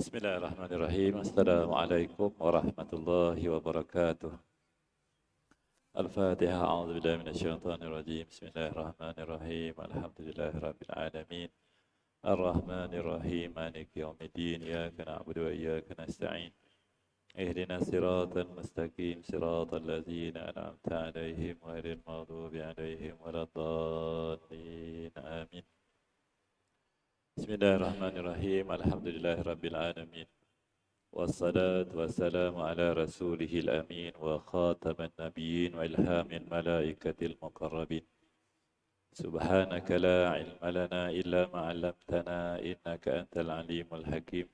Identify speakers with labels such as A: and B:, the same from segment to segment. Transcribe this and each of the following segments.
A: Bismillahirrahmanirrahim. Assalamualaikum warahmatullahi wabarakatuh. Al-Fatihah. A'udzu billahi minasyaitonir rajim. Bismillahirrahmanirrahim. Alhamdulillahi rabbil alamin. Ar-Rahmanir Rahim. Maliki yaumiddin. Iyyaka na'budu wa iyyaka nasta'in. Ihdinas siratal mustaqim. Siratal ladzina an'amta 'alaihim ghairil maghdubi 'alaihim waladdallin. Amin. Bismillahirrahmanirrahim. Alhamdulillahi rabbil alamin. Wassalatu wassalamu ala rasulihil amin wa khataman nabiyyin wa ilhamin malaikatil muqarrabin. Subhanaka la ilma lana illa ma 'allamtana innaka antal alimul hakim.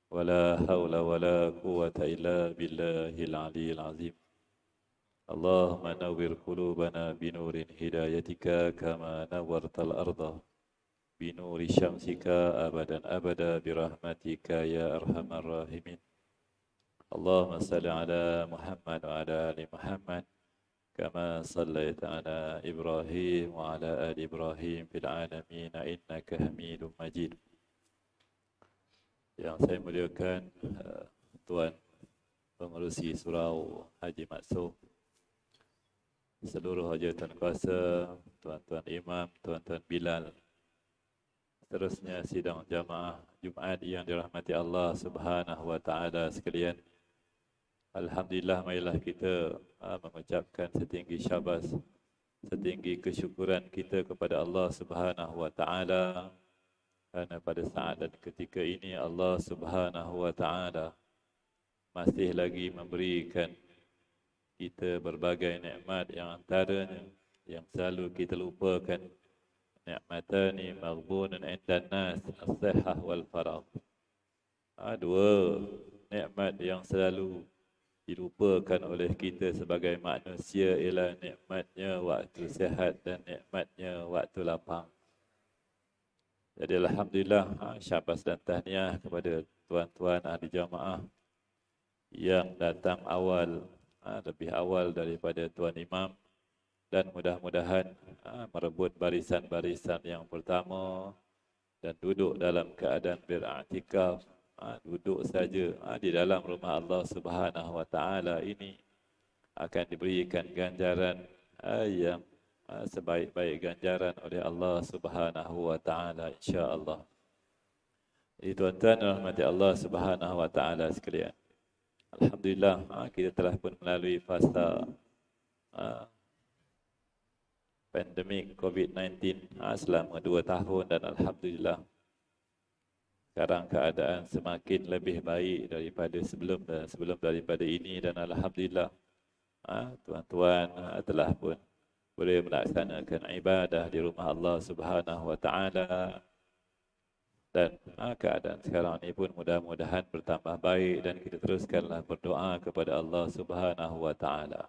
A: Wa la hawla wa la quwwata illa billahil aliyyil azim. Allahumma nawwir qulubana binurin hidayatika kama nawwartal arda binuri syamsika abadan abada birahmatika ya arhamar rahimin. Allahumma salli ala Muhammad wa ala ali Muhammad kama sallaita ala Ibrahim wa ala ali Ibrahim fil alamin innaka Hamidum Majid. Yang saya muliakan Tuan Pengerusi Surau Haji Maksum, seluruh hajatan kuasa, tuan-tuan imam, tuan-tuan Bilal, seterusnya sidang jamaah Jumaat yang dirahmati Allah Subhanahu wa taala sekalian. Alhamdulillah, marilah kita mengucapkan setinggi syabas, setinggi kesyukuran kita kepada Allah Subhanahu wa taala kerana pada saat dan ketika ini Allah Subhanahu wa taala masih lagi memberikan kita berbagai nikmat yang antaranya yang selalu kita lupakan. Ni'matani maghbunun 'indan nas, as-sihhah wal faragh. Dua nikmat yang selalu dilupakan oleh kita sebagai manusia ialah nikmatnya waktu sihat dan nikmatnya waktu lapang. Jadi alhamdulillah, syabas dan tahniah kepada tuan-tuan ahli jamaah yang datang awal, lebih awal daripada tuan imam, dan mudah-mudahan merebut barisan-barisan yang pertama dan duduk dalam keadaan beriktikaf, duduk saja di dalam rumah Allah Subhanahu wa taala ini akan diberikan ganjaran yang sebaik-baik ganjaran oleh Allah Subhanahu wa taala insya-Allah. Jadi tuan-tuan rahmati Allah Subhanahu wa taala sekalian. Alhamdulillah, kita telah pun melalui fasa pandemik COVID-19 selama 2 tahun dan alhamdulillah sekarang keadaan semakin lebih baik daripada sebelum dan sebelum daripada ini, dan alhamdulillah tuan-tuan telah pun boleh melaksanakan ibadah di rumah Allah Subhanahu wa taala, dan keadaan sekarang ini pun mudah-mudahan bertambah baik dan kita teruskanlah berdoa kepada Allah Subhanahu wa taala.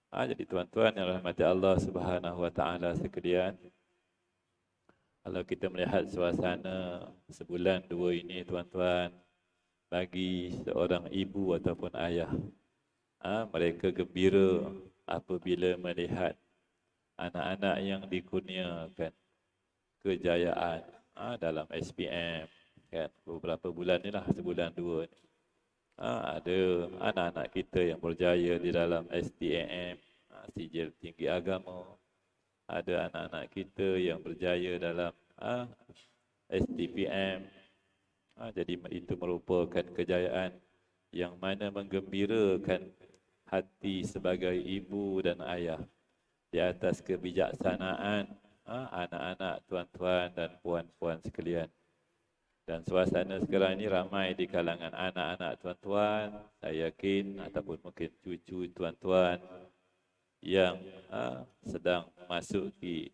A: Jadi tuan-tuan yang rahmati Allah Subhanahu wa taala sekalian, kalau kita melihat suasana sebulan 2 ini tuan-tuan, bagi seorang ibu ataupun ayah, mereka gembira apabila melihat anak-anak yang dikurniakan kejayaan dalam SPM, kan, beberapa bulan ni lah, sebulan 2 ni. Ada anak-anak kita yang berjaya di dalam STAM, sijil tinggi agama. Ada anak-anak kita yang berjaya dalam STPM. Jadi itu merupakan kejayaan yang mana menggembirakan hati sebagai ibu dan ayah di atas kebijaksanaan anak-anak tuan-tuan dan puan-puan sekalian. Dan suasana sekarang ini ramai di kalangan anak-anak tuan-tuan, saya yakin, ataupun mungkin cucu tuan-tuan yang sedang masuk di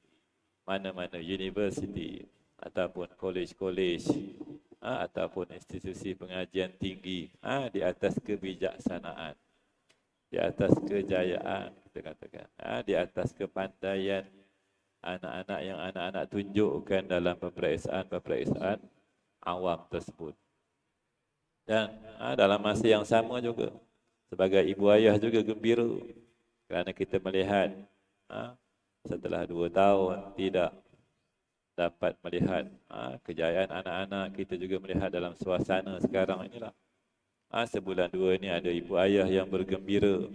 A: mana-mana universiti ataupun kolej-kolej ataupun institusi pengajian tinggi, di atas kebijaksanaan, di atas kejayaan, kita katakan, di atas kepandaian anak-anak yang anak-anak tunjukkan dalam peperiksaan-peperiksaan awam tersebut. Dan dalam masa yang sama juga, sebagai ibu ayah juga gembira kerana kita melihat setelah 2 tahun tidak dapat melihat kejayaan anak-anak, kita juga melihat dalam suasana sekarang inilah. Sebulan dua ini ada ibu ayah yang bergembira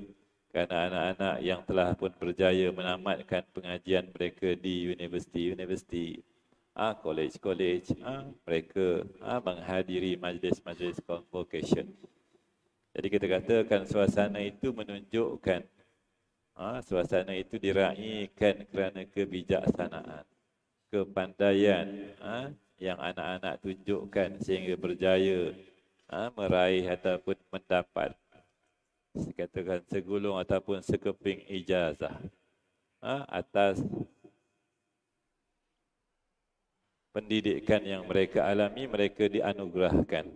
A: kerana anak-anak yang telah pun berjaya menamatkan pengajian mereka di universiti-universiti, college-college, mereka menghadiri majlis-majlis convocation. Jadi kita katakan suasana itu menunjukkan, suasana itu diraihkan kerana kebijaksanaan, kepandaian yang anak-anak tunjukkan sehingga berjaya meraih ataupun mendapat, katakan segulung ataupun sekeping ijazah atas pendidikan yang mereka alami. Mereka dianugerahkan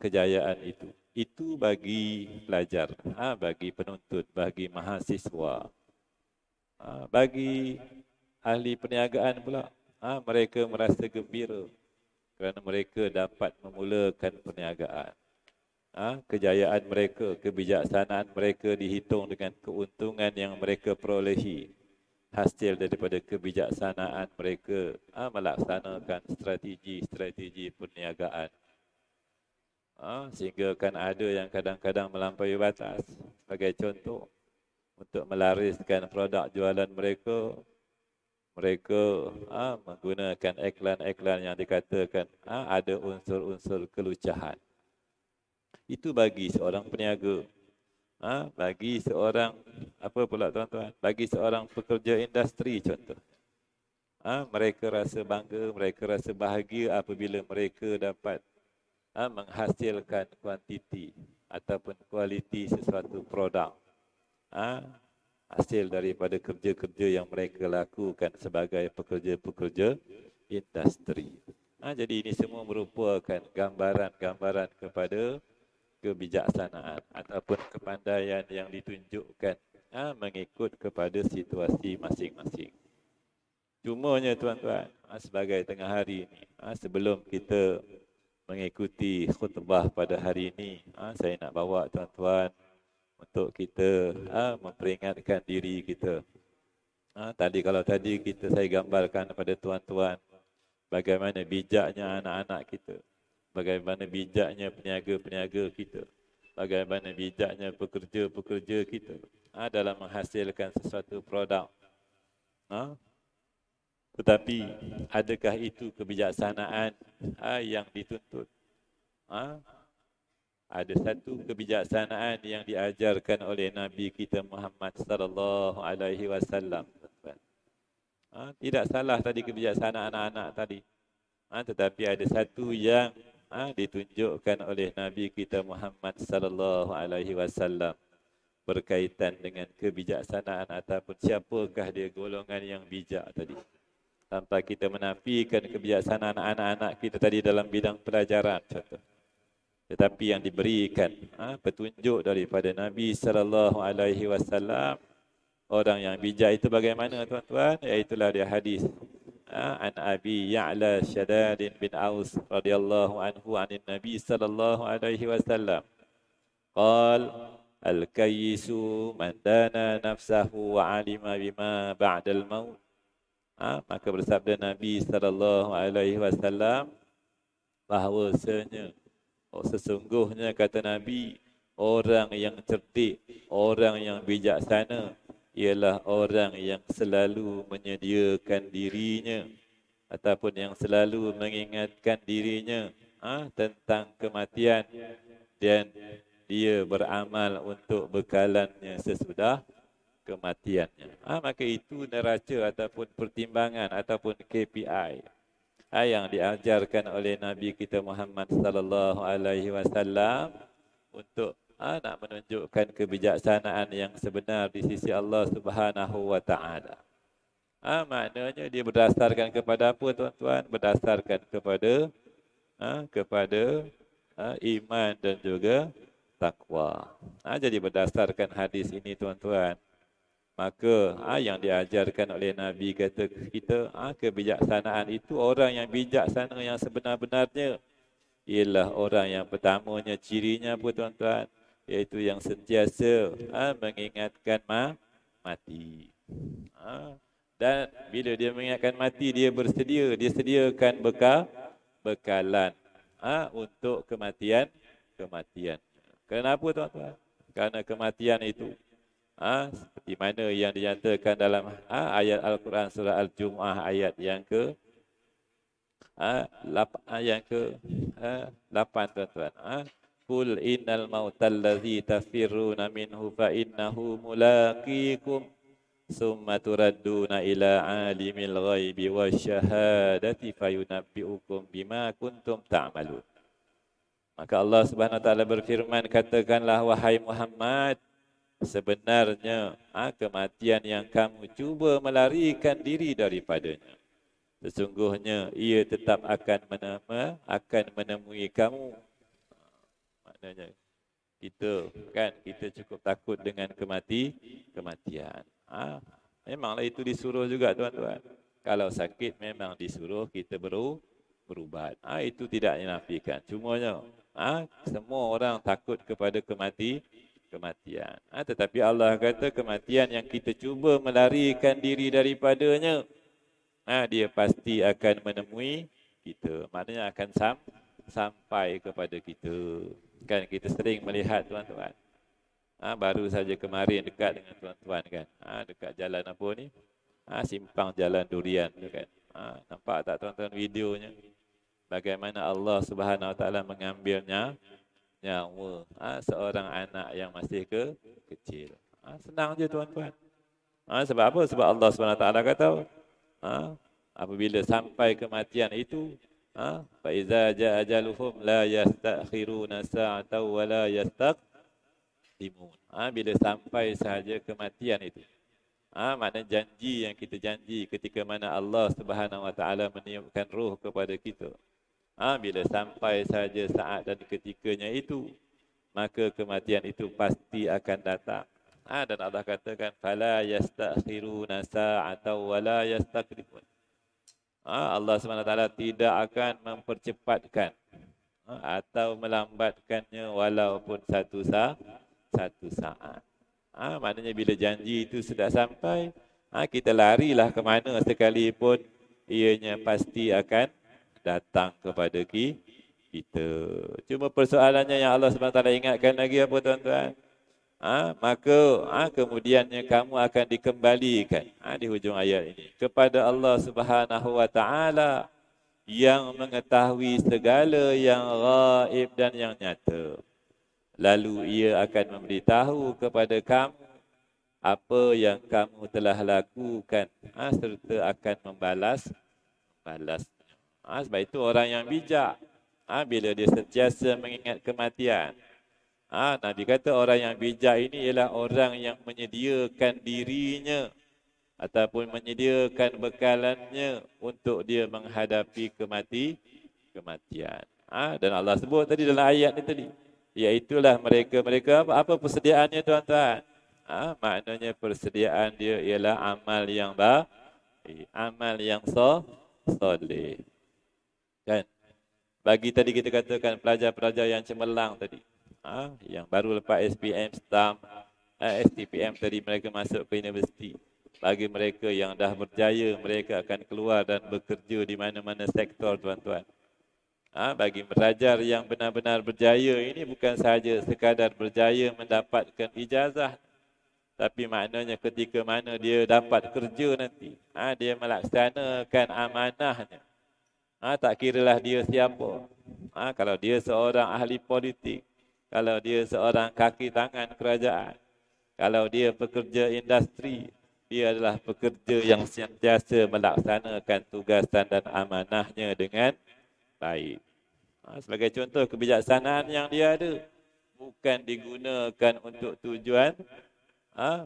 A: kejayaan itu. Itu bagi pelajar, bagi penuntut, bagi mahasiswa, bagi ahli perniagaan pula. Mereka merasa gembira kerana mereka dapat memulakan perniagaan. Kejayaan mereka, kebijaksanaan mereka dihitung dengan keuntungan yang mereka perolehi hasil daripada kebijaksanaan mereka melaksanakan strategi-strategi perniagaan. Sehingga kan ada yang kadang-kadang melampaui batas. Sebagai contoh, untuk melariskan produk jualan mereka, mereka menggunakan iklan-iklan yang dikatakan ada unsur-unsur kelucahan. Itu bagi seorang peniaga, bagi seorang apa pula tuan-tuan, bagi seorang pekerja industri contoh. Mereka rasa bangga, mereka rasa bahagia apabila mereka dapat menghasilkan kuantiti ataupun kualiti sesuatu produk hasil daripada kerja-kerja yang mereka lakukan sebagai pekerja-pekerja industri. Jadi ini semua merupakan gambaran-gambaran kepada kebijaksanaan ataupun kepandaian yang ditunjukkan mengikut kepada situasi masing-masing. Cumanya tuan-tuan, sebagai tengah hari ini, sebelum kita mengikuti khutbah pada hari ini, saya nak bawa tuan-tuan untuk kita memperingatkan diri kita. Kalau tadi saya gambarkan kepada tuan-tuan bagaimana bijaknya anak-anak kita, bagaimana bijaknya peniaga-peniaga kita, bagaimana bijaknya pekerja-pekerja kita dalam menghasilkan sesuatu produk. Tetapi adakah itu kebijaksanaan yang dituntut? Ada satu kebijaksanaan yang diajarkan oleh Nabi kita Muhammad sallallahu alaihi wasallam. Tidak salah tadi kebijaksanaan anak-anak tadi. Tetapi ada satu yang ditunjukkan oleh Nabi kita Muhammad sallallahu alaihi wasallam berkaitan dengan kebijaksanaan ataupun siapakah dia golongan yang bijak tadi. Tanpa kita menafikan kebijaksanaan anak-anak kita tadi dalam bidang pelajaran contoh. Tetapi yang diberikan petunjuk daripada Nabi sallallahu alaihi wasallam, orang yang bijak itu bagaimana tuan-tuan? Iaitulah dia hadis an Abi Ya'la Shaddad bin Aus radhiyallahu anhu anin Nabi sallallahu alaihi wasallam. Qal al-kayyisu man dana nafsahu wa 'alima bima ba'dal maut. Maka bersabda Nabi sallallahu alaihi wasallam bahawasanya sesungguhnya kata Nabi, orang yang cerdik, orang yang bijaksana ialah orang yang selalu menyediakan dirinya ataupun yang selalu mengingatkan dirinya tentang kematian dan dia beramal untuk bekalannya sesudah kematiannya. Maka itu neraca ataupun pertimbangan ataupun KPI yang diajarkan oleh Nabi kita Muhammad sallallahu alaihi wasallam untuk nak menunjukkan kebijaksanaan yang sebenar di sisi Allah Subhanahu wa taala. Maknanya dia berdasarkan kepada apa tuan-tuan? Berdasarkan kepada iman dan juga takwa. Jadi berdasarkan hadis ini tuan-tuan, maka yang diajarkan oleh Nabi kata kita, kebijaksanaan itu orang yang bijaksana yang sebenar-benarnya ialah orang yang pertamanya cirinya apa tuan-tuan? Iaitu yang sentiasa mengingatkan mati. Dan bila dia mengingatkan mati, dia bersedia, dia sediakan bekalan untuk kematian. Kenapa tuan-tuan? Kerana kematian itu seperti mana yang dinyatakan dalam ayat Al-Quran surah Al-Jumu'ah ayat yang ke 8 tuan-tuan. Qul innal mautal ladzi tafirruna minhu fa innahu mulaqikum summa turadduna ila alimil ghaibi wasyahadati fayunabbi'ukum bima kuntum ta'malun. Maka Allah Subhanahu wa taala berfirman, katakanlah wahai Muhammad, sebenarnya kematian yang kamu cuba melarikan diri daripadanya, sesungguhnya ia tetap akan menemui kamu. Maknanya kita cukup takut dengan kematian. Memanglah itu disuruh juga tuan-tuan. Kalau sakit memang disuruh kita berubat. Itu tidak dinafikan. Cumanya semua orang takut kepada kematian. Tetapi Allah kata kematian yang kita cuba melarikan diri daripadanya, dia pasti akan menemui kita. Maknanya akan sampai kepada kita. Kan kita sering melihat tuan-tuan. Baru saja kemarin dekat dengan tuan-tuan kan. Dekat jalan apa ni? Simpang Jalan Durian tu kan. Nampak tak tuan-tuan videonya? Bagaimana Allah Subhanahu Wa Taala mengambilnya nyawa seorang anak yang masih kecil. Senang je tuan-tuan. Sebab apa? Sebab Allah Subhanahu Wa Taala kata apabila sampai kematian itu, fa iza jaa ajaluhum la yastakhiruna sa'atan wa la yastaqdimun. Bila sampai sahaja kematian itu, maknanya janji yang kita janji ketika mana Allah Subhanahu Wa Taala meniupkan roh kepada kita, bila sampai saja saat dan ketikanya itu, maka kematian itu pasti akan datang. Dan Allah katakan fala yastakhiruna sa'atan wa la yastaqdimun. Allah SWT tidak akan mempercepatkan atau melambatkannya walaupun satu saat. Maknanya bila janji itu sudah sampai, kita larilah ke mana sekalipun, ianya pasti akan datang kepada kita. Cuma persoalannya yang Allah SWT ingatkan lagi apa tuan-tuan? Maka kemudiannya kamu akan dikembalikan di hujung ayat ini kepada Allah Subhanahu Wa Taala yang mengetahui segala yang gaib dan yang nyata. Lalu ia akan memberitahu kepada kamu apa yang kamu telah lakukan, serta akan membalasnya. Sebab itu orang yang bijak, bila dia sentiasa mengingat kematian, Nabi kata orang yang bijak ini ialah orang yang menyediakan dirinya ataupun menyediakan bekalannya untuk dia menghadapi kematian. Dan Allah sebut tadi dalam ayat ni tadi, iaitulah mereka apa persediaannya tuan-tuan? Maknanya persediaan dia ialah amal yang baik, amal yang soleh. Kan? Bagi tadi kita katakan pelajar-pelajar yang cemerlang tadi, yang baru lepas STPM tadi mereka masuk ke universiti. Bagi mereka yang dah berjaya, mereka akan keluar dan bekerja di mana-mana sektor tuan-tuan. Bagi pelajar yang benar-benar berjaya ini bukan sahaja sekadar berjaya mendapatkan ijazah, tapi maknanya ketika mana dia dapat kerja nanti, dia melaksanakan amanahnya. Tak kiralah dia siapa. Kalau dia seorang ahli politik, kalau dia seorang kaki tangan kerajaan, kalau dia pekerja industri, dia adalah pekerja yang sentiasa melaksanakan tugasan dan amanahnya dengan baik. Sebagai contoh, kebijaksanaan yang dia ada bukan digunakan untuk tujuan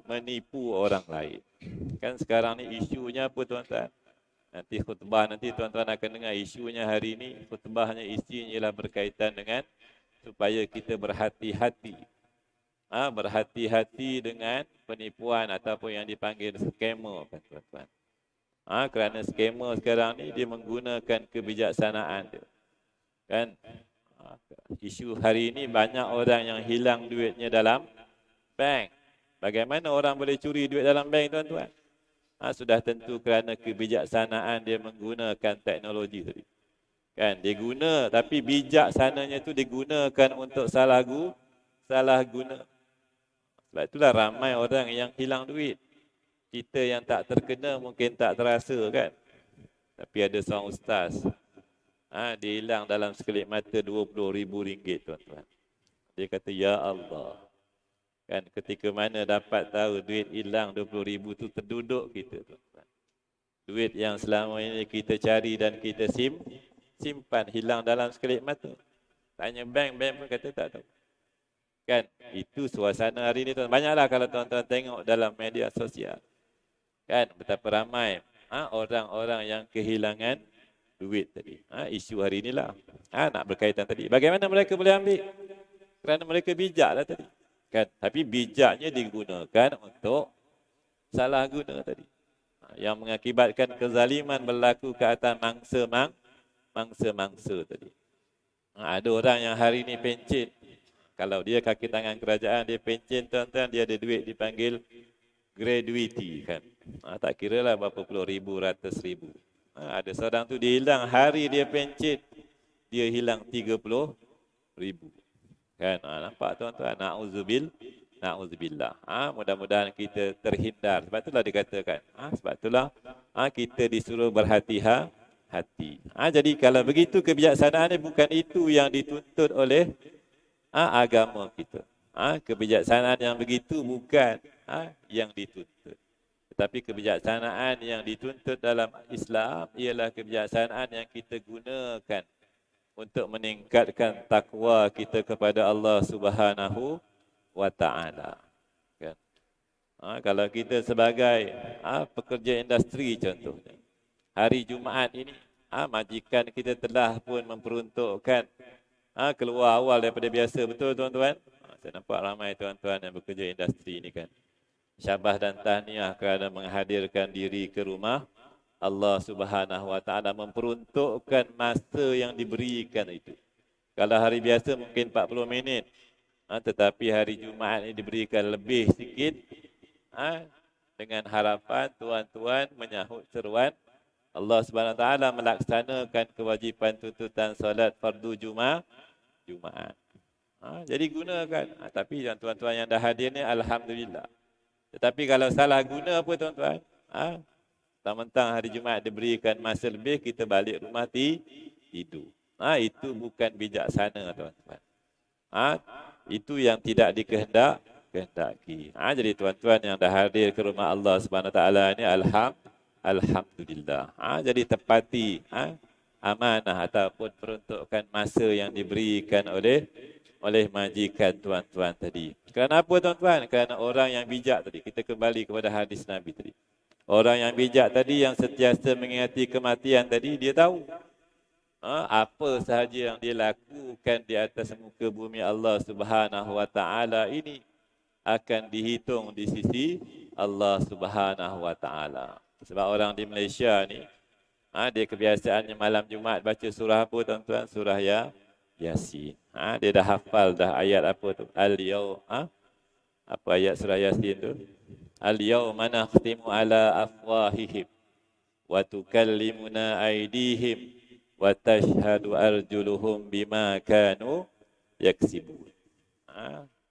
A: menipu orang lain. Kan sekarang ni isunya apa tuan-tuan? Nanti khutbah nanti tuan-tuan akan dengar isunya hari ini. Khutbahnya isinya ialah berkaitan dengan supaya kita berhati-hati. Berhati-hati dengan penipuan ataupun yang dipanggil scammer kan tuan-tuan. Kerana scammer sekarang ni dia menggunakan kebijaksanaan dia. Kan? Isu hari ini banyak orang yang hilang duitnya dalam bank. Bagaimana orang boleh curi duit dalam bank tuan-tuan? Sudah tentu kerana kebijaksanaan dia menggunakan teknologi tadi. Kan, dia guna, tapi bijaksananya tu digunakan untuk salah guna. Sebab itulah ramai orang yang hilang duit. Kita yang tak terkena mungkin tak terasa kan. Tapi ada seorang ustaz, dia hilang dalam sekelip mata RM20,000 tuan-tuan. Dia kata, ya Allah. Kan ketika mana dapat tahu duit hilang 20,000 tu terduduk kita tuan-tuan. Duit yang selama ini kita cari dan kita simpan hilang dalam sekelip mata. Tanya bank pun kata tak tahu. Kan itu suasana hari ini tuan. Banyaklah kalau tuan-tuan tengok dalam media sosial. Kan betapa ramai orang-orang yang kehilangan duit tadi. Isu hari inilah. Nak berkaitan tadi. Bagaimana mereka boleh ambil? Kerana mereka bijaklah tadi. Kan, tapi bijaknya digunakan untuk salah guna tadi. Yang mengakibatkan kezaliman berlaku ke atas mangsa-mangsa tadi. Ada orang yang hari ini pencen. Kalau dia kaki tangan kerajaan, dia pencen tuan-tuan, dia ada duit dipanggil gratuity kan. Tak kira lah berapa puluh ribu, ratus ribu. Ada seorang tu dia hilang, hari dia pencen, dia hilang 30,000. Kan, nampak tuan-tuan, na'udzubillah. Mudah-mudahan kita terhindar. Sebab itulah dikatakan. Sebab itulah kita disuruh berhati-hati. Jadi kalau begitu kebijaksanaan ini bukan itu yang dituntut oleh agama kita. Kebijaksanaan yang begitu bukan yang dituntut. Tetapi kebijaksanaan yang dituntut dalam Islam ialah kebijaksanaan yang kita gunakan untuk meningkatkan takwa kita kepada Allah Subhanahu wa Ta'ala. Kan? Kalau kita sebagai pekerja industri contohnya, hari Jumaat ini, majikan kita telah pun memperuntukkan keluar awal daripada biasa. Betul tuan-tuan? Saya nampak ramai tuan-tuan yang bekerja industri ini kan. Syabas dan tahniah kerana menghadirkan diri ke rumah Allah Subhanahu wa Ta'ala, memperuntukkan masa yang diberikan itu. Kalau hari biasa mungkin 40 minit. Tetapi hari Jumaat ini diberikan lebih sikit. Dengan harapan tuan-tuan menyahut seruan Allah Subhanahu wa Ta'ala melaksanakan kewajipan tuntutan solat fardu Jumaat. Jadi gunakan. Tapi tuan-tuan yang dah hadir ni alhamdulillah. Tetapi kalau salah guna apa tuan-tuan? Mentang-mentang hari Jumaat diberikan masa lebih, kita balik rumah tidur. Itu bukan bijaksana tuan-tuan. Itu yang tidak dikehendaki. Jadi tuan-tuan yang dah hadir ke rumah Allah Subhanahu Wa Taala ini alhamdulillah. Jadi tepati amanah ataupun peruntukan masa yang diberikan oleh majikan tuan-tuan tadi. Kerana apa tuan-tuan? Kerana orang yang bijak tadi. Kita kembali kepada hadis Nabi tadi. Orang yang bijak tadi yang sentiasa mengingati kematian tadi, dia tahu apa sahaja yang dia lakukan di atas muka bumi Allah Subhanahu Wa Ta'ala ini akan dihitung di sisi Allah Subhanahu Wa Ta'ala. Sebab orang di Malaysia ni, dia kebiasaannya malam Jumaat baca surah apa tuan-tuan? Surah Yasin. Dia dah hafal dah ayat apa tu? Al-Yaum. Apa ayat surah Yasin tu? Al-Yauma nakhtimu ala afwahihim wa tukallimuna aydihim wa tashhadu arjuluhum bima kanu yaksibun.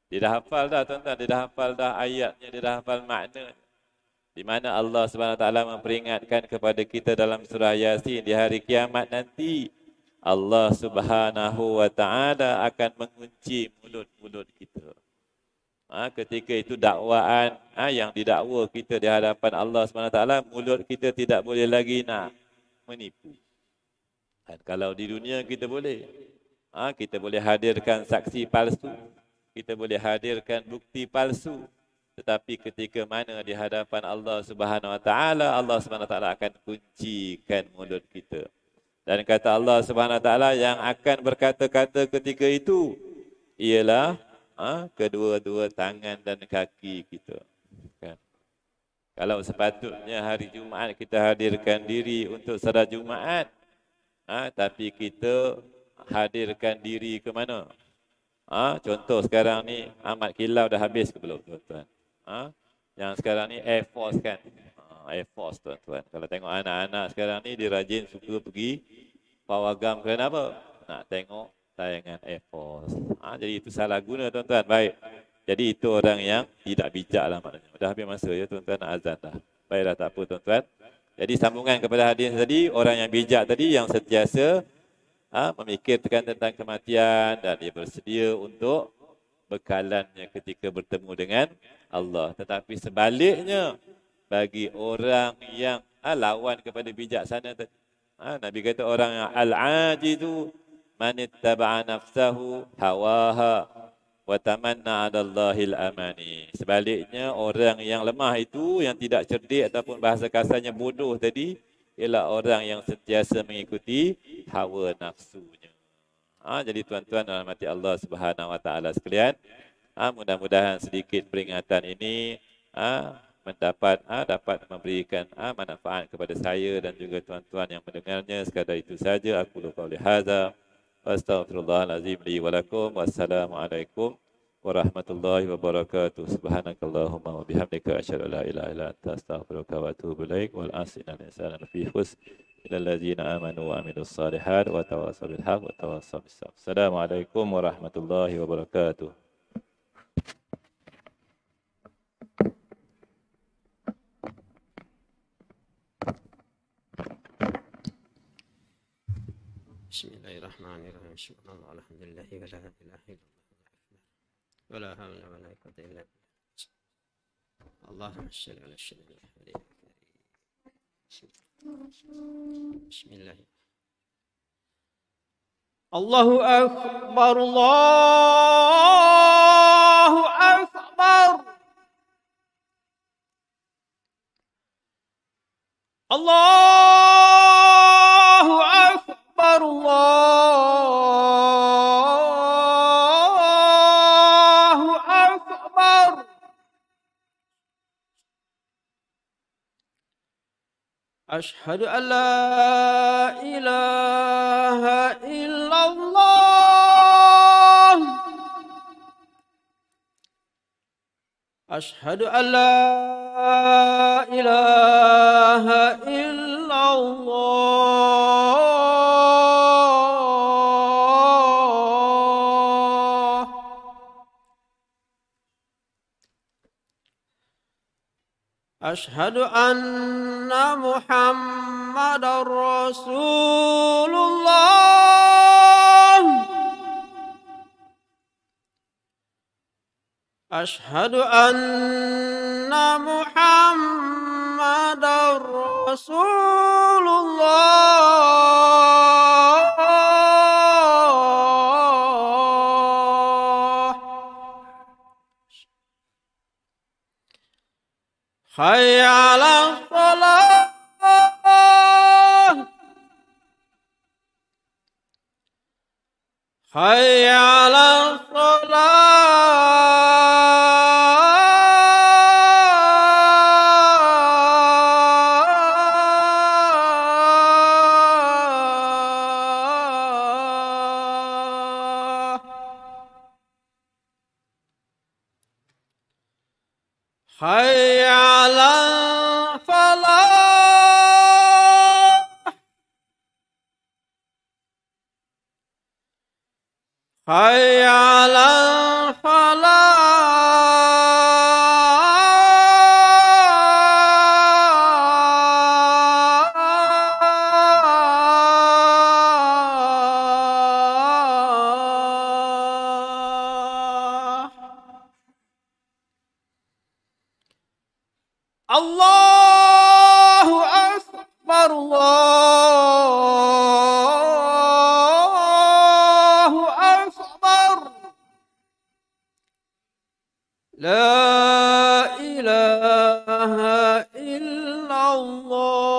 A: Dia dah hafal dah tuan-tuan, dia dah hafal dah ayatnya, dia dah hafal makna. Di mana Allah Subhanahu Wa Taala memperingatkan kepada kita dalam surah Yasin, di hari kiamat nanti Allah Subhanahu Wa Taala akan mengunci mulut-mulut kita. Ketika itu dakwaan yang didakwa kita di hadapan Allah Subhanahu Wa Taala, mulut kita tidak boleh lagi nak menipu. Dan kalau di dunia kita boleh, kita boleh hadirkan saksi palsu, kita boleh hadirkan bukti palsu. Tetapi ketika mana di hadapan Allah Subhanahu Wa Taala, Allah Subhanahu Wa Taala akan kuncikan mulut kita. Dan kata Allah Subhanahu Wa Taala, yang akan berkata-kata ketika itu ialah kedua-dua tangan dan kaki kita. Kan? Kalau sepatutnya hari Jumaat kita hadirkan diri untuk salat Jumaat, tapi kita hadirkan diri ke mana? Contoh sekarang ni Ahmad Kilau dah habis ke belum tuan-tuan? Yang sekarang ni Air Force kan. Air Force tuan-tuan. Kalau tengok anak-anak sekarang ni dia rajin suka pergi pawagam kenapa? Nak tengok tayangan Air Force. Jadi itu salah guna tuan-tuan. Baik. Jadi itu orang yang tidak bijak lah maknanya. Dah habis masa ya tuan-tuan, nak azan dah. Baiklah, tak apa tuan-tuan. Jadi sambungan kepada hadis tadi, orang yang bijak tadi yang sentiasa memikirkan tentang kematian dan dia bersedia untuk bekalannya ketika bertemu dengan Allah. Tetapi sebaliknya, bagi orang yang lawan kepada bijaksana tadi, Nabi kata orang yang al-ajizu man ittaba'a nafsahu hawaha wa tamanna 'ala Allahil amani. Sebaliknya, orang yang lemah itu, yang tidak cerdik ataupun bahasa kasarnya bodoh tadi, ialah orang yang sentiasa mengikuti hawa nafsunya. Jadi tuan-tuan dan rahmati Allah Subhanahu Wa Taala sekalian, mudah-mudahan sedikit peringatan ini dapat memberikan manfaat kepada saya dan juga tuan-tuan yang mendengarnya. Sekadar itu saja aku qauli hadza wa astaghfirullahalazim li wa lakum. Wassalamualaikum warahmatullahi wabarakatuh. Subhanakallahumma wa bihamdika asyhadu an la ilaha illa anta astaghfiruka wa atubu ilaik. Wal asri innal insana lafi khusr illa allazina amanu wa amilus solihat wa tawassaw bil haqq wa tawassaw bis sabr. Assalamualaikum warahmatullahi wabarakatuh.
B: Bismillahirrahmanirrahim. Subhanallah, alhamdulillah, wa la ilaha illallah, wa la hawla wa la quwwata illa billah. Allahumma shalli ala sayyidina Muhammad. Bismillah. Allahu akbar, Allahu akbar. Allahu akbar, Allahu akbar. Ashhadu an la ilaha illallah. Ashhadu an la ilaha illallah. Ashhadu anna Muhammadar Rasulullah. Ashhadu anna Muhammadar Rasulullah. Hayya 'alas shalah. Hayya 'alas shalah. Hayya 'alal falah. Hayya 'alal falah. Allahu akbar, Allahu akbar. La ilaha illallah.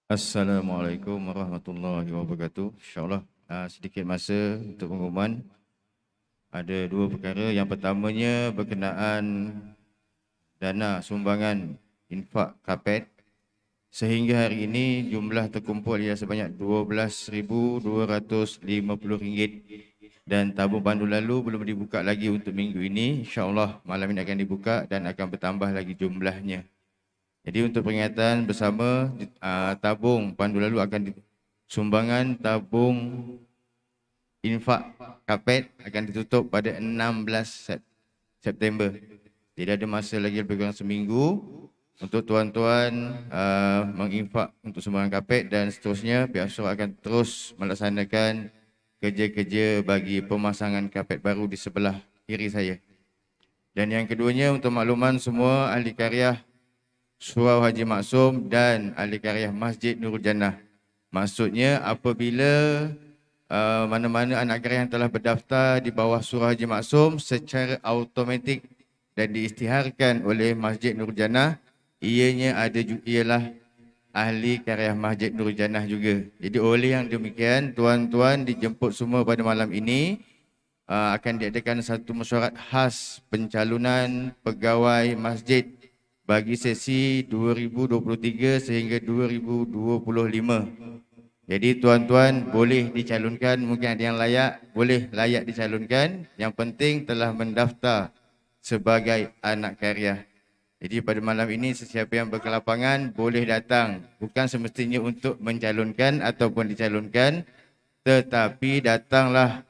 C: Assalamualaikum warahmatullahi wabarakatuh. InsyaAllah sedikit masa untuk pengumuman. Ada dua perkara. Yang pertamanya berkenaan dana sumbangan infak kapet. Sehingga hari ini jumlah terkumpul ialah sebanyak RM12,250 dan tabung pandu lalu belum dibuka lagi untuk minggu ini. InsyaAllah malam ini akan dibuka dan akan bertambah lagi jumlahnya. Jadi untuk peringatan bersama, tabung pandu lalu akan sumbangan tabung infak kapet akan ditutup pada 16 September. Jadi ada masa lagi lebih kurang seminggu untuk tuan-tuan menginfak untuk sumbangan kapet, dan seterusnya pihak surau akan terus melaksanakan kerja-kerja bagi pemasangan kapet baru di sebelah kiri saya. Dan yang keduanya, untuk makluman semua ahli karyah Surau Haji Maksum dan ahli karyah Masjid Nurul Jannah. Maksudnya apabila mana-mana anak karyah yang telah berdaftar di bawah Surau Haji Maksum secara automatik dan diisytiharkan oleh Masjid Nurul Jannah, ianya ialah ahli karyah Masjid Nurul Jannah juga. Jadi oleh yang demikian, tuan-tuan dijemput semua pada malam ini. Akan diadakan satu mesyuarat khas pencalonan pegawai masjid bagi sesi 2023 sehingga 2025. Jadi tuan-tuan boleh dicalonkan, mungkin ada yang layak, boleh layak dicalonkan. Yang penting telah mendaftar sebagai anak karyah. Jadi pada malam ini sesiapa yang berkelapangan boleh datang. Bukan semestinya untuk mencalonkan ataupun dicalonkan, tetapi datanglah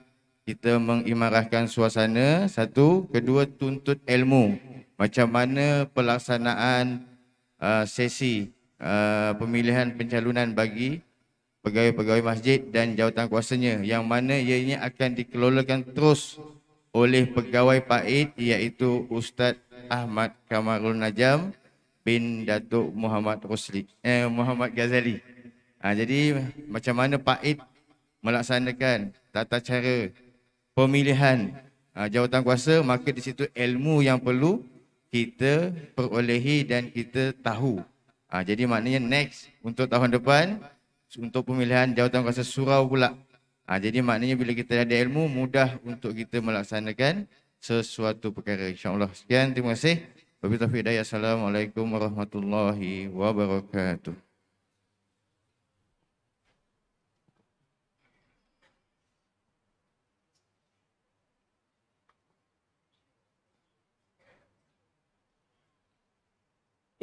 C: kita mengimarahkan suasana. Satu, kedua tuntut ilmu. Macam mana pelaksanaan sesi pemilihan pencalonan bagi pegawai-pegawai masjid dan jawatan kuasanya, yang mana ianya akan dikelolakan terus oleh pegawai PAID, iaitu Ustaz Ahmad Kamarul Najam bin Datuk Muhammad Ghazali. Jadi macam mana PAID melaksanakan tata cara pemilihan jawatan kuasa, maka di situ ilmu yang perlu kita perolehi dan kita tahu. Jadi maknanya next untuk tahun depan, untuk pemilihan jawatan kuasa surau pula. Jadi maknanya bila kita ada ilmu, mudah untuk kita melaksanakan sesuatu perkara. InsyaAllah. Sekian, terima kasih. Wabillahi taufiq hidayah. Assalamualaikum warahmatullahi wabarakatuh.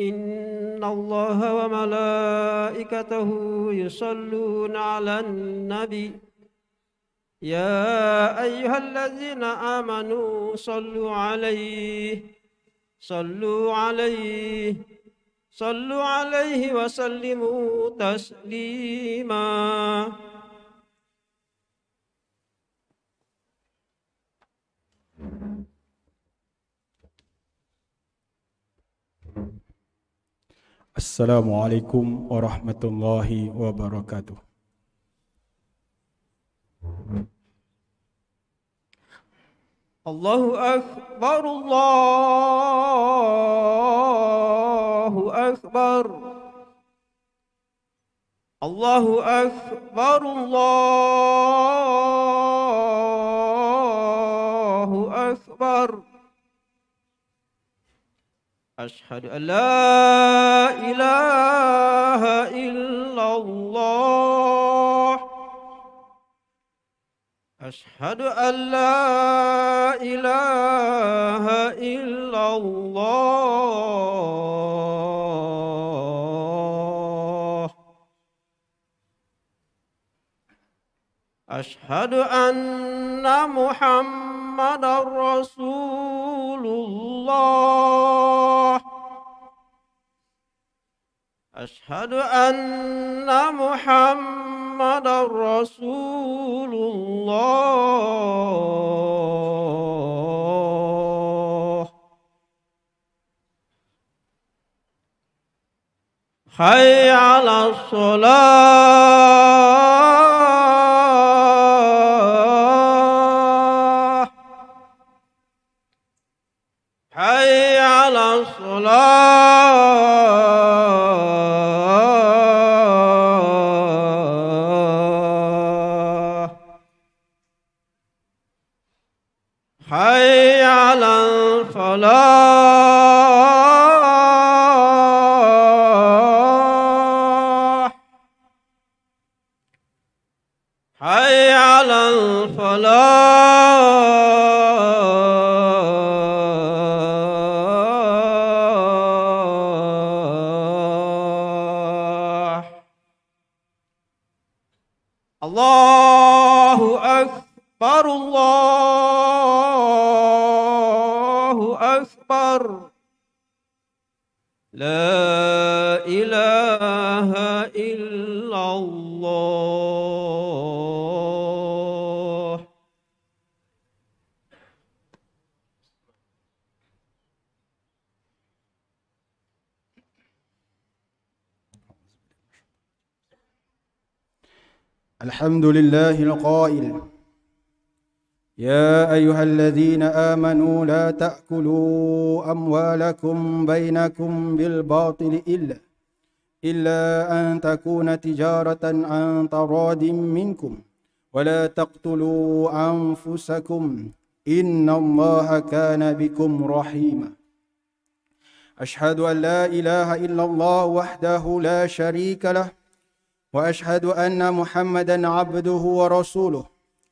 B: إن الله وملائكته يصلون على النبي يا أيها الذين آمنوا صلوا عليه وسلموا تسليما.
D: Assalamualaikum warahmatullahi wabarakatuh.
B: Allahu Akbar, Allahu Akbar, Allahu Akbar, Allahu Akbar. Ashhadu an la ilaha illallah. Ashhadu an la ilaha illallah. Ashhadu anna Muhammadar Rasulullah. Ashhadu anna Muhammadar Rasulullah. Hayya 'alas shalah. Hayya 'alas shalah. حي على الفلاح حي على الفلاح الله أكبر الله أكبر لا إله إلا الله
D: الحمد لله القائل يا أيها الذين آمنوا لا تأكلوا أموالكم بينكم بالباطل إلا أن تكون تجارة عن تراض منكم ولا تقتلوا أنفسكم إن الله كان بكم رحيما أشهد أن لا إله إلا الله وحده لا شريك له وأشهد أن محمدا عبده ورسوله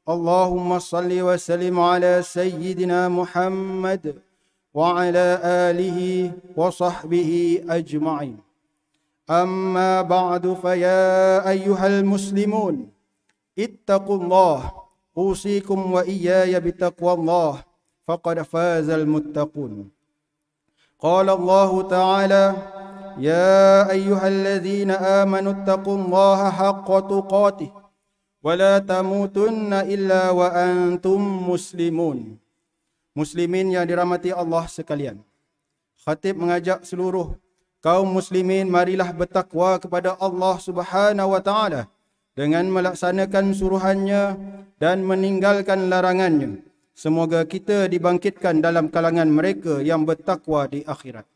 D: اللهم صل وسلم على سيدنا محمد وعلى آله وصحبه أجمعين أما بعد فيا أيها المسلمون اتقوا الله أوصيكم وإياي بتقوى الله فقد فاز المتقون قال الله تعالى يا أيها الذين آمنوا اتقوا الله حق تقاته ولا تموتن إلا وأنتم مسلمون. Muslimin yang dirahmati Allah sekalian, khatib mengajak seluruh kaum muslimin marilah bertakwa kepada Allah Subhanahu wa taala dengan melaksanakan suruhannya dan meninggalkan larangannya. Semoga kita dibangkitkan dalam kalangan mereka yang bertakwa di akhirat.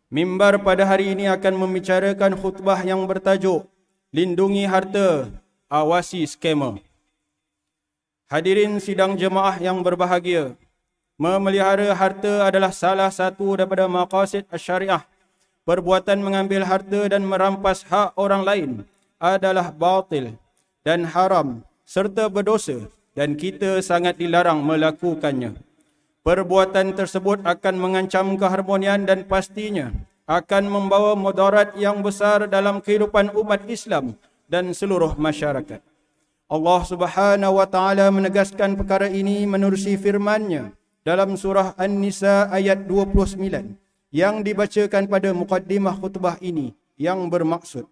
D: Mimbar pada hari ini akan membicarakan khutbah yang bertajuk Lindungi Harta, Awasi Skamer. Hadirin sidang jemaah yang berbahagia, memelihara harta adalah salah satu daripada maqasid syariah. Perbuatan mengambil harta dan merampas hak orang lain adalah batil dan haram serta berdosa dan kita sangat dilarang melakukannya. Perbuatan tersebut akan mengancam keharmonian dan pastinya akan membawa mudarat yang besar dalam kehidupan umat Islam dan seluruh masyarakat. Allah Subhanahu wa taala menegaskan perkara ini menerusi firman-Nya dalam surah An-Nisa ayat 29 yang dibacakan pada mukaddimah khutbah ini yang bermaksud,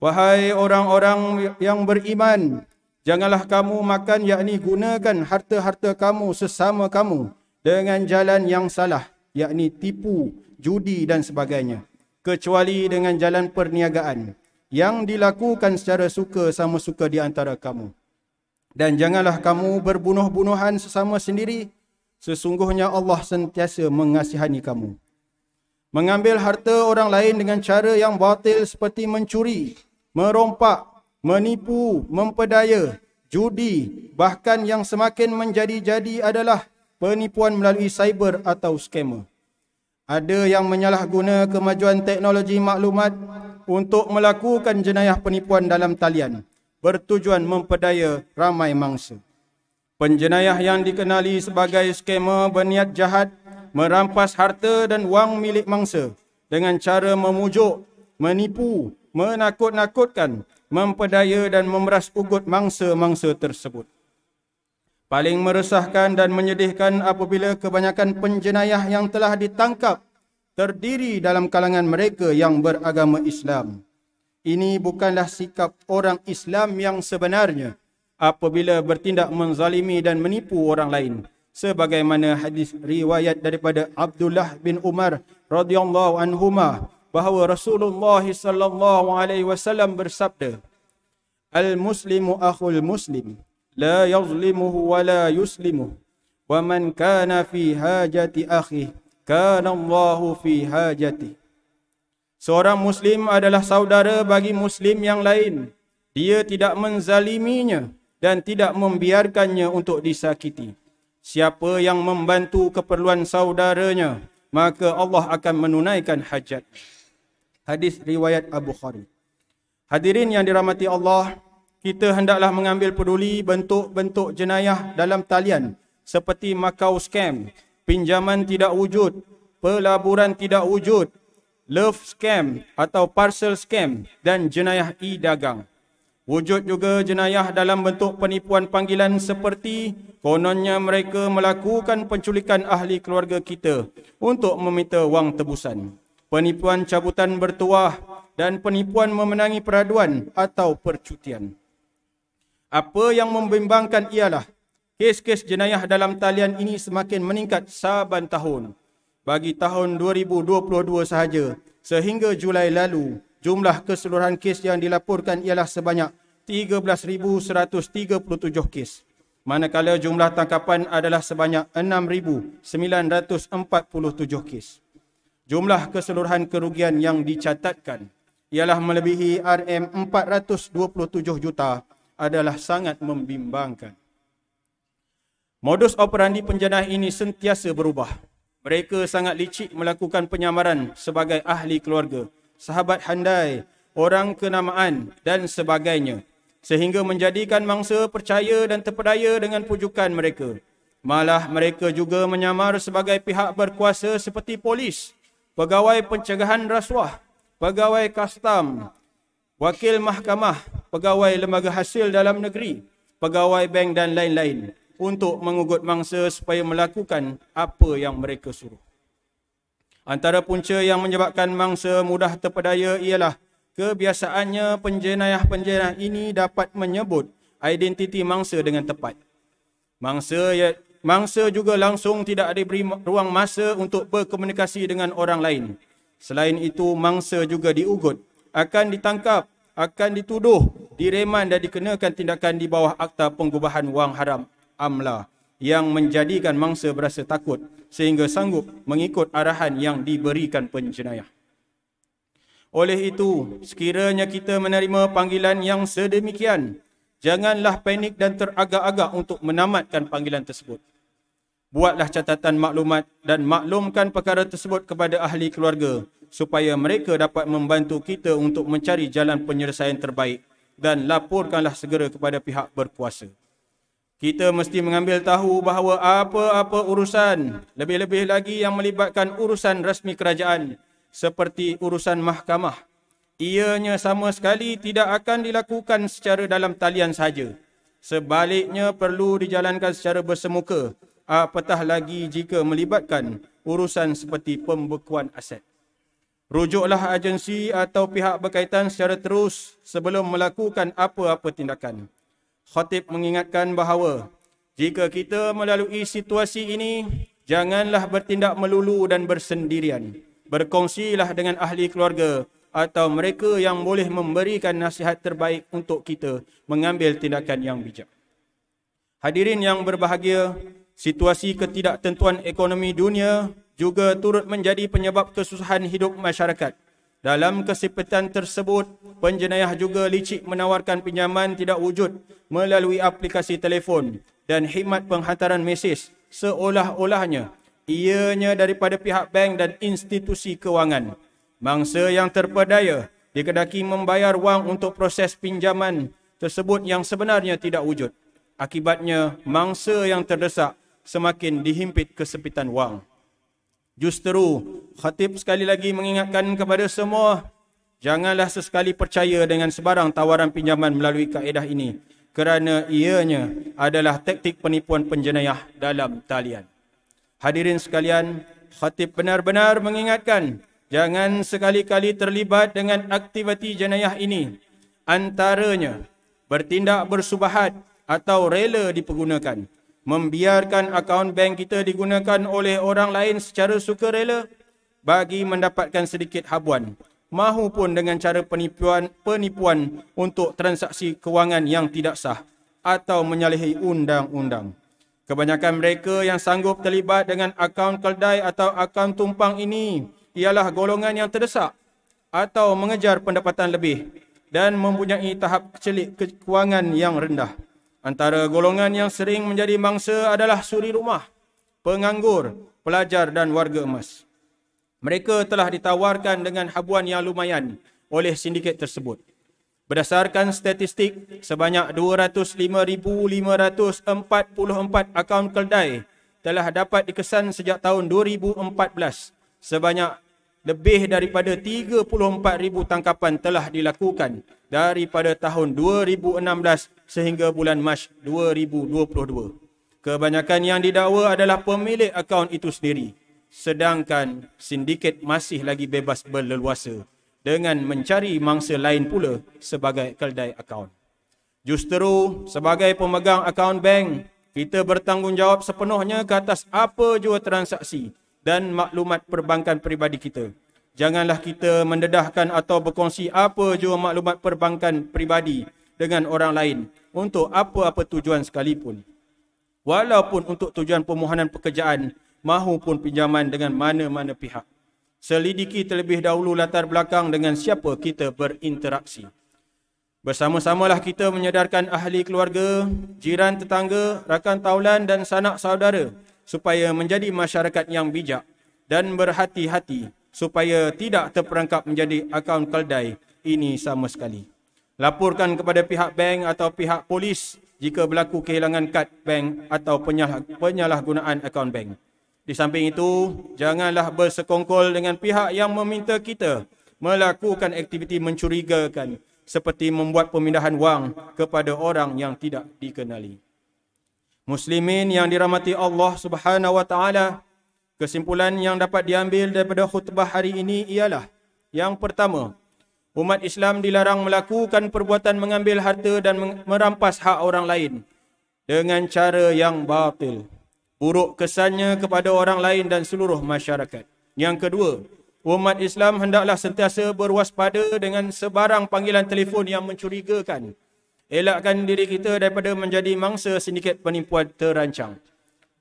D: wahai orang-orang yang beriman, janganlah kamu makan yakni gunakan harta-harta kamu sesama kamu dengan jalan yang salah, yakni tipu, judi dan sebagainya, kecuali dengan jalan perniagaan yang dilakukan secara suka sama suka di antara kamu. Dan janganlah kamu berbunuh-bunuhan sesama sendiri, sesungguhnya Allah sentiasa mengasihani kamu. Mengambil harta orang lain dengan cara yang batil seperti mencuri, merompak, menipu, memperdaya, judi, bahkan yang semakin menjadi-jadi adalah penipuan melalui cyber atau skamer. Ada yang menyalahguna kemajuan teknologi maklumat untuk melakukan jenayah penipuan dalam talian, bertujuan memperdaya ramai mangsa. Penjenayah yang dikenali sebagai skamer berniat jahat merampas harta dan wang milik mangsa dengan cara memujuk, menipu, menakut-nakutkan, memperdaya dan memeras ugut mangsa-mangsa tersebut. Paling meresahkan dan menyedihkan apabila kebanyakan penjenayah yang telah ditangkap terdiri dalam kalangan mereka yang beragama Islam. Ini bukanlah sikap orang Islam yang sebenarnya apabila bertindak menzalimi dan menipu orang lain. Sebagaimana hadis riwayat daripada Abdullah bin Umar radhiyallahu anhuma bahawa Rasulullah sallallahu alaihi wasallam bersabda, "Al-muslimu akhul muslim, la yazlimuhu wa la yuslimuhu, wa man kana fi hajati akhihi, kana Allahu fi hajati." Seorang muslim adalah saudara bagi muslim yang lain. Dia tidak menzaliminya dan tidak membiarkannya untuk disakiti. Siapa yang membantu keperluan saudaranya, maka Allah akan menunaikan hajat. Hadis riwayat Al-Bukhari. Hadirin yang dirahmati Allah, kita hendaklah mengambil peduli bentuk-bentuk jenayah dalam talian seperti Macau scam, pinjaman tidak wujud, pelaburan tidak wujud, love scam atau parcel scam dan jenayah e-dagang. Wujud juga jenayah dalam bentuk penipuan panggilan seperti kononnya mereka melakukan penculikan ahli keluarga kita untuk meminta wang tebusan, penipuan cabutan bertuah dan penipuan memenangi peraduan atau percutian. Apa yang membimbangkan ialah kes-kes jenayah dalam talian ini semakin meningkat saban tahun. Bagi tahun 2022 sahaja, sehingga Julai lalu, jumlah keseluruhan kes yang dilaporkan ialah sebanyak 13,137 kes. Manakala jumlah tangkapan adalah sebanyak 6,947 kes. Jumlah keseluruhan kerugian yang dicatatkan ialah melebihi RM427 juta adalah sangat membimbangkan. Modus operandi penjenayah ini sentiasa berubah. Mereka sangat licik melakukan penyamaran sebagai ahli keluarga, sahabat handai, orang kenamaan dan sebagainya, sehingga menjadikan mangsa percaya dan terpedaya dengan pujukan mereka. Malah mereka juga menyamar sebagai pihak berkuasa seperti polis, pegawai pencegahan rasuah, pegawai kastam, wakil mahkamah, pegawai lembaga hasil dalam negeri, pegawai bank dan lain-lain, untuk mengugut mangsa supaya melakukan apa yang mereka suruh. Antara punca yang menyebabkan mangsa mudah terpedaya ialah kebiasaannya penjenayah-penjenayah ini dapat menyebut identiti mangsa dengan tepat. Mangsa juga langsung tidak diberi ruang masa untuk berkomunikasi dengan orang lain. Selain itu, mangsa juga diugut, akan ditangkap, akan dituduh, direman dan dikenakan tindakan di bawah Akta Pengubahan Wang Haram AMLA yang menjadikan mangsa berasa takut sehingga sanggup mengikut arahan yang diberikan penjenayah. Oleh itu, sekiranya kita menerima panggilan yang sedemikian, janganlah panik dan teragak-agak untuk menamatkan panggilan tersebut. Buatlah catatan maklumat dan maklumkan perkara tersebut kepada ahli keluarga supaya mereka dapat membantu kita untuk mencari jalan penyelesaian terbaik dan laporkanlah segera kepada pihak berkuasa. Kita mesti mengambil tahu bahawa apa-apa urusan, lebih-lebih lagi yang melibatkan urusan rasmi kerajaan seperti urusan mahkamah, ianya sama sekali tidak akan dilakukan secara dalam talian saja. Sebaliknya perlu dijalankan secara bersemuka, apatah lagi jika melibatkan urusan seperti pembekuan aset. Rujuklah agensi atau pihak berkaitan secara terus sebelum melakukan apa-apa tindakan. Khatib mengingatkan bahawa jika kita melalui situasi ini, janganlah bertindak melulu dan bersendirian. Berkongsilah dengan ahli keluarga atau mereka yang boleh memberikan nasihat terbaik untuk kita mengambil tindakan yang bijak. Hadirin yang berbahagia, situasi ketidaktentuan ekonomi dunia juga turut menjadi penyebab kesusahan hidup masyarakat. Dalam kesempitan tersebut, penjenayah juga licik menawarkan pinjaman tidak wujud melalui aplikasi telefon dan khidmat penghantaran mesej seolah-olahnya ianya daripada pihak bank dan institusi kewangan. Mangsa yang terpedaya dikedaki membayar wang untuk proses pinjaman tersebut yang sebenarnya tidak wujud. Akibatnya, mangsa yang terdesak semakin dihimpit kesempitan wang. Justeru, khatib sekali lagi mengingatkan kepada semua, janganlah sesekali percaya dengan sebarang tawaran pinjaman melalui kaedah ini kerana ianya adalah taktik penipuan penjenayah dalam talian. Hadirin sekalian, khatib benar-benar mengingatkan, jangan sekali-kali terlibat dengan aktiviti jenayah ini. Antaranya, bertindak bersubahat atau rela dipergunakan, membiarkan akaun bank kita digunakan oleh orang lain secara sukarela bagi mendapatkan sedikit habuan, mahupun dengan cara penipuan untuk transaksi kewangan yang tidak sah atau menyalahi undang-undang. Kebanyakan mereka yang sanggup terlibat dengan akaun keldai atau akaun tumpang ini ialah golongan yang terdesak atau mengejar pendapatan lebih dan mempunyai tahap kecelik kewangan yang rendah. Antara golongan yang sering menjadi mangsa adalah suri rumah, penganggur, pelajar dan warga emas. Mereka telah ditawarkan dengan habuan yang lumayan oleh sindiket tersebut. Berdasarkan statistik, sebanyak 205,544 akaun keldai telah dapat dikesan sejak tahun 2014. Sebanyak lebih daripada 34,000 tangkapan telah dilakukan daripada tahun 2016 sehingga bulan Mac 2022. Kebanyakan yang didakwa adalah pemilik akaun itu sendiri, sedangkan sindiket masih lagi bebas berleluasa dengan mencari mangsa lain pula sebagai keldai akaun. Justru sebagai pemegang akaun bank, kita bertanggungjawab sepenuhnya ke atas apa jua transaksi dan maklumat perbankan peribadi kita. Janganlah kita mendedahkan atau berkongsi apa jua maklumat perbankan peribadi dengan orang lain untuk apa-apa tujuan sekalipun. Walaupun untuk tujuan pemohonan pekerjaan mahupun pinjaman dengan mana-mana pihak. Selidiki terlebih dahulu latar belakang dengan siapa kita berinteraksi. Bersama-samalah kita menyedarkan ahli keluarga, jiran tetangga, rakan taulan dan sanak saudara supaya menjadi masyarakat yang bijak dan berhati-hati supaya tidak terperangkap menjadi akaun keldai ini sama sekali. Laporkan kepada pihak bank atau pihak polis jika berlaku kehilangan kad bank atau penyalahgunaan akaun bank. Di samping itu, janganlah bersekongkol dengan pihak yang meminta kita melakukan aktiviti mencurigakan seperti membuat pemindahan wang kepada orang yang tidak dikenali. Muslimin yang dirahmati Allah Subhanahu wa taala, kesimpulan yang dapat diambil daripada khutbah hari ini ialah: yang pertama, umat Islam dilarang melakukan perbuatan mengambil harta dan merampas hak orang lain dengan cara yang batil. Buruk kesannya kepada orang lain dan seluruh masyarakat. Yang kedua, umat Islam hendaklah sentiasa berwaspada dengan sebarang panggilan telefon yang mencurigakan. Elakkan diri kita daripada menjadi mangsa sindiket penipuan terancang.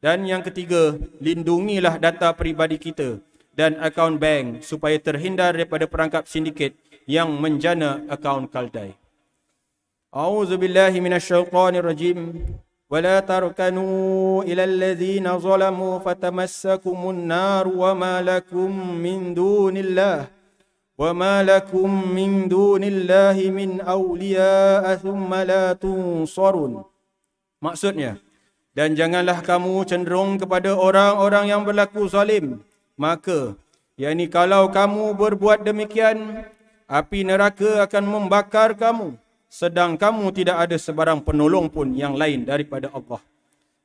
D: Dan yang ketiga, lindungilah data peribadi kita dan akaun bank supaya terhindar daripada perangkap sindiket yang menjana akaun keldai. A'udzubillahi minasyaitonirrajim. ولا تركنوا إلى الذين ظلموا فتمسكم النار وما لكم من دون الله من أولياء ثم لا تنصرون. Maksudnya, dan janganlah kamu cenderung kepada orang-orang yang berlaku zalim. Maka, yakni kalau kamu berbuat demikian, api neraka akan membakar kamu, sedang kamu tidak ada sebarang penolong pun yang lain daripada Allah.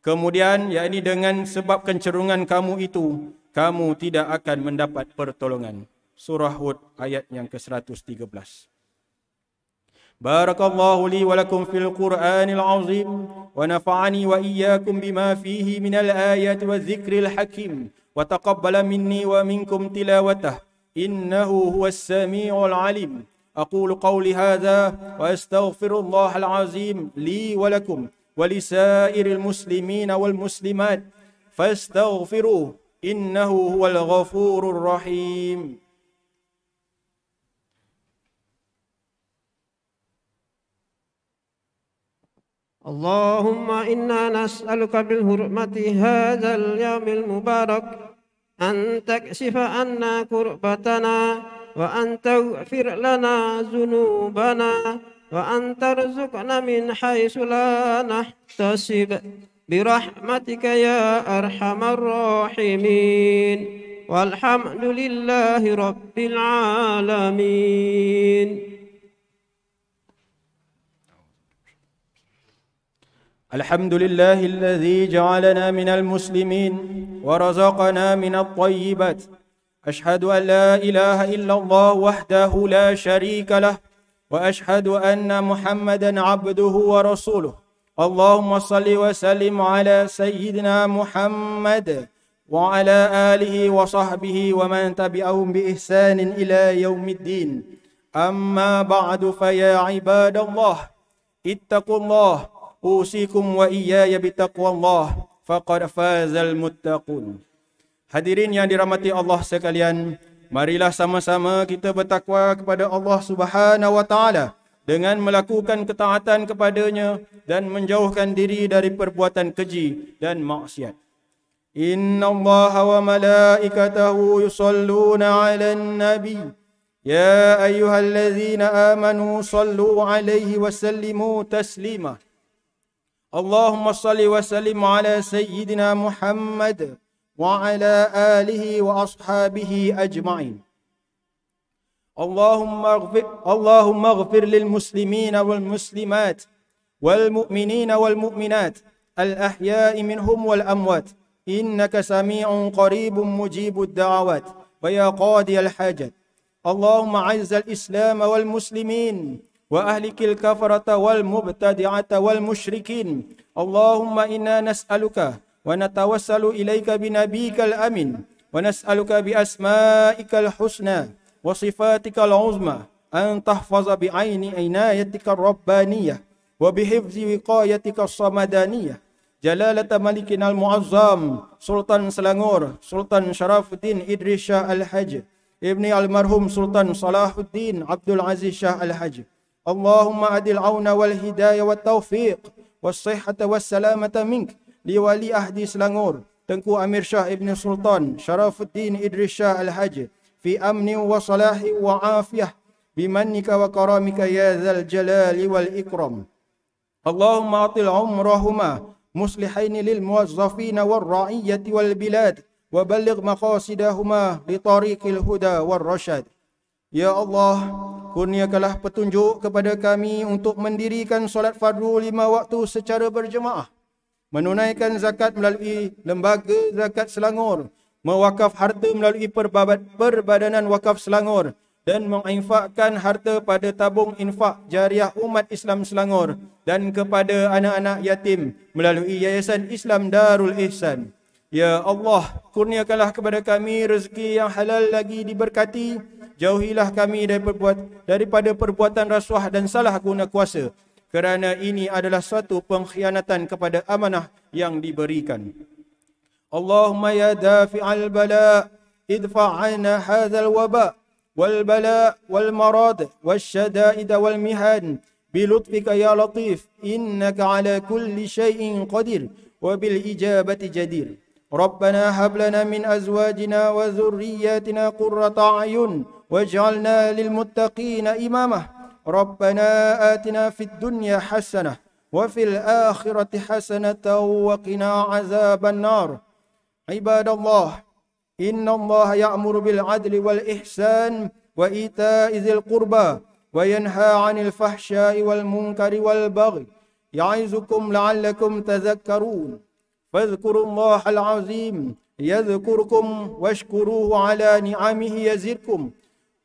D: Kemudian, yakni dengan sebab kencerungan kamu itu, kamu tidak akan mendapat pertolongan. Surah Hud ayat yang ke-113. Barakallahu li wa lakum fil Qur'anil azim wa nafa'ani wa iyyakum bima fihi minal ayati wa dzikril hakim wa taqabbala minni wa minkum tilawatah innahu huwas samiul alim. أقول قولي هذا وأستغفر الله العظيم لي ولكم ولسائر المسلمين والمسلمات فاستغفروه إنه هو الغفور الرحيم.
B: اللهم إنا نسألك بالحرمة هذا اليوم المبارك أن تكشف عنا كربتنا وأن تغفر لنا ذنوبنا وأن ترزقنا من حيث لا نحتسب برحمتك يا أرحم الراحمين والحمد لله رب العالمين.
D: الحمد لله الذي جعلنا من المسلمين ورزقنا من الطيبات. أشهد أن لا إله إلا الله وحده لا شريك له وأشهد أن محمدا عبده ورسوله. اللهم صل وسلم على سيدنا محمد وعلى آله وصحبه ومن تبعهم بإحسان إلى يوم الدين. أما بعد فيا عباد الله اتقوا الله أوصيكم وإياي بتقوى الله فقد فاز المتقون. Hadirin yang dirahmati Allah sekalian, marilah sama-sama kita bertakwa kepada Allah Subhanahu wa taala dengan melakukan ketaatan kepadanya dan menjauhkan diri dari perbuatan keji dan maksiat. Inna Allah wa malaikatahu yusalluna 'alan nabi ya ayyuhallazina amanu sallu 'alaihi wa sallimu taslima. Allahumma salli wa sallim ala sayyidina Muhammad wa ala alihi wa ashabihi ajma'in. اللهم اغفر للمسلمين والمسلمات والمؤمنين والمؤمنات الأحياء منهم والأموات إنك سميع قريب مجيب الدعوات ويا قاضي الحاجات. اللهم أعز الإسلام والمسلمين وأهلك الكفرة والمبتدعة والمشركين. اللهم إنا نسألك ونتوسل إليك بنبيك الأمين ونسألك بأسمائك الحسنى وصفاتك العظمى أن تحفظ بعين عنايتك الربانية وبحفظ وقايتك الصمدانية جلالة ملكنا المعظم سلطان سلانغور سلطان شرف الدين إدريس شاه الحج ابن المرحوم سلطان صلاح الدين عبد العزيز شاه الحج. اللهم أد العون والهداية والتوفيق والصحة والسلامة منك لولي عهد سلانغور Tengku Amir Shah Ibn Sultan Sharafuddin Idris Shah Al-Hajj في أمن وصلاح وعافية بمنك وكرامك يا ذا الجلال والإكرام. اللهم أطل عمرهما مصلحين للموظفين والرعية والبلاد وبلغ مقاصدهما لطريق الهدى والرشاد. Ya Allah, kurniakanlah petunjuk kepada kami untuk mendirikan solat fardu 5 waktu secara berjemaah, menunaikan zakat melalui lembaga zakat Selangor, mewakaf harta melalui perbadanan wakaf Selangor dan menginfakkan harta pada tabung infak jariah umat Islam Selangor dan kepada anak-anak yatim melalui Yayasan Islam Darul Ihsan. Ya Allah, kurniakanlah kepada kami rezeki yang halal lagi diberkati. Jauhilah kami daripada perbuatan rasuah dan salah guna kuasa, kerana ini adalah suatu pengkhianatan kepada amanah yang diberikan. Allahumma ya dafi'al bala idfa' 'anna hadzal waba wal bala wal marad wasyada'id wal mihan bi lutfika ya latif innaka 'ala kulli syai'in qadir wa bil ijabati jadir. Rabbana hab lana min azwajina wa dhurriyyatina qurrata a'yun waj'alna lil muttaqina imamah. Rabbana atina fid dunya hasanah wa fil akhirati hasanatan wa qina 'adzaban nar. Ibadallah, inna Allah ya'muru bil adli wal ihsan wa ita'i dzil qurba wa yanha 'anil fahsya'i wal munkari wal baghi ya'izukum la'allakum tadhakkarun. Fadhkurullahal 'azim yadhkurkum washkuruhu 'ala ni'amihi yazidkum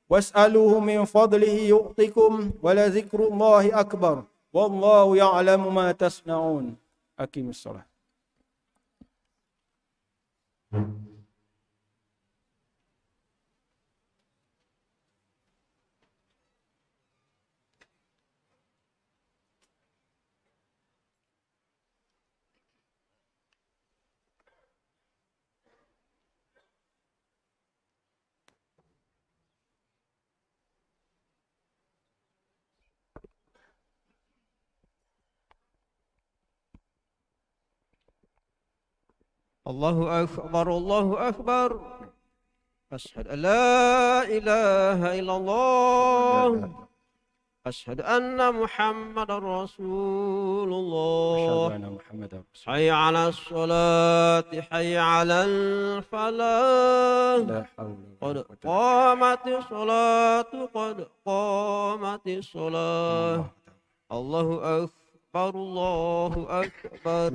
D: was'aluhu min fadlihi yu'tikum wa la dzikrullahi akbar wallahu ya'lamu ma tasna'un. Aqimus shalah.
B: Allahu Akbar, Allahu Akbar. Asyhadu an la ilaha illallah. Asyhadu anna Muhammadar Rasulullah. Hayya 'alas salati, hayya 'alal falah. Qad qamatis salatu, qad qamatis salah. Allahu Akbar, Allahu Akbar.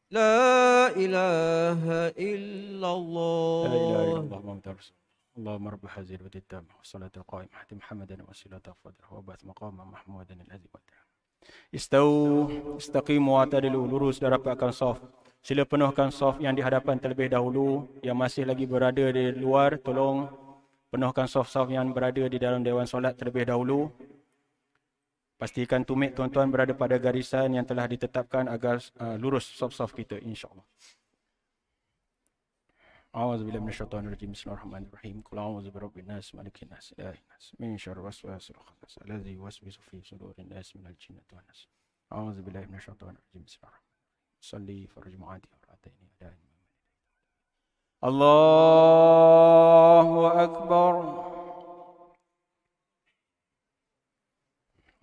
B: La ilaha illallah.
D: La ilaha illallah Muhammadur Rasulullah. Allahumma rabb hadhihi al-wadiyyah wa salatul qa'imah ti Muhammadan wa silatu fadhil wa ba'th maqama mahmudan al-azim wa ta'ala. Istaqimu wa ta'dilu, lurus dan rapatkan saf. Sila penuhkan saf yang di hadapan terlebih dahulu. Yang masih lagi berada di luar, tolong penuhkan saf-saf yang berada di dalam dewan solat terlebih dahulu. Pastikan tumit tuan-tuan berada pada garisan yang telah ditetapkan agar lurus saf-saf kita, insya-Allah. أعوذ بالله من الشيطان الرجيم. بسم الله الرحمن الرحيم. قل أعوذ برب الناس ملك الناس إله الناس من شر الوسواس الخناس الذي يوسوس في صدور الناس من الجنة والناس. أعوذ بالله من الشيطان الرجيم. بسم الله الرحمن الرحيم. صلي فرج معادي وراتين أداء الله أكبر.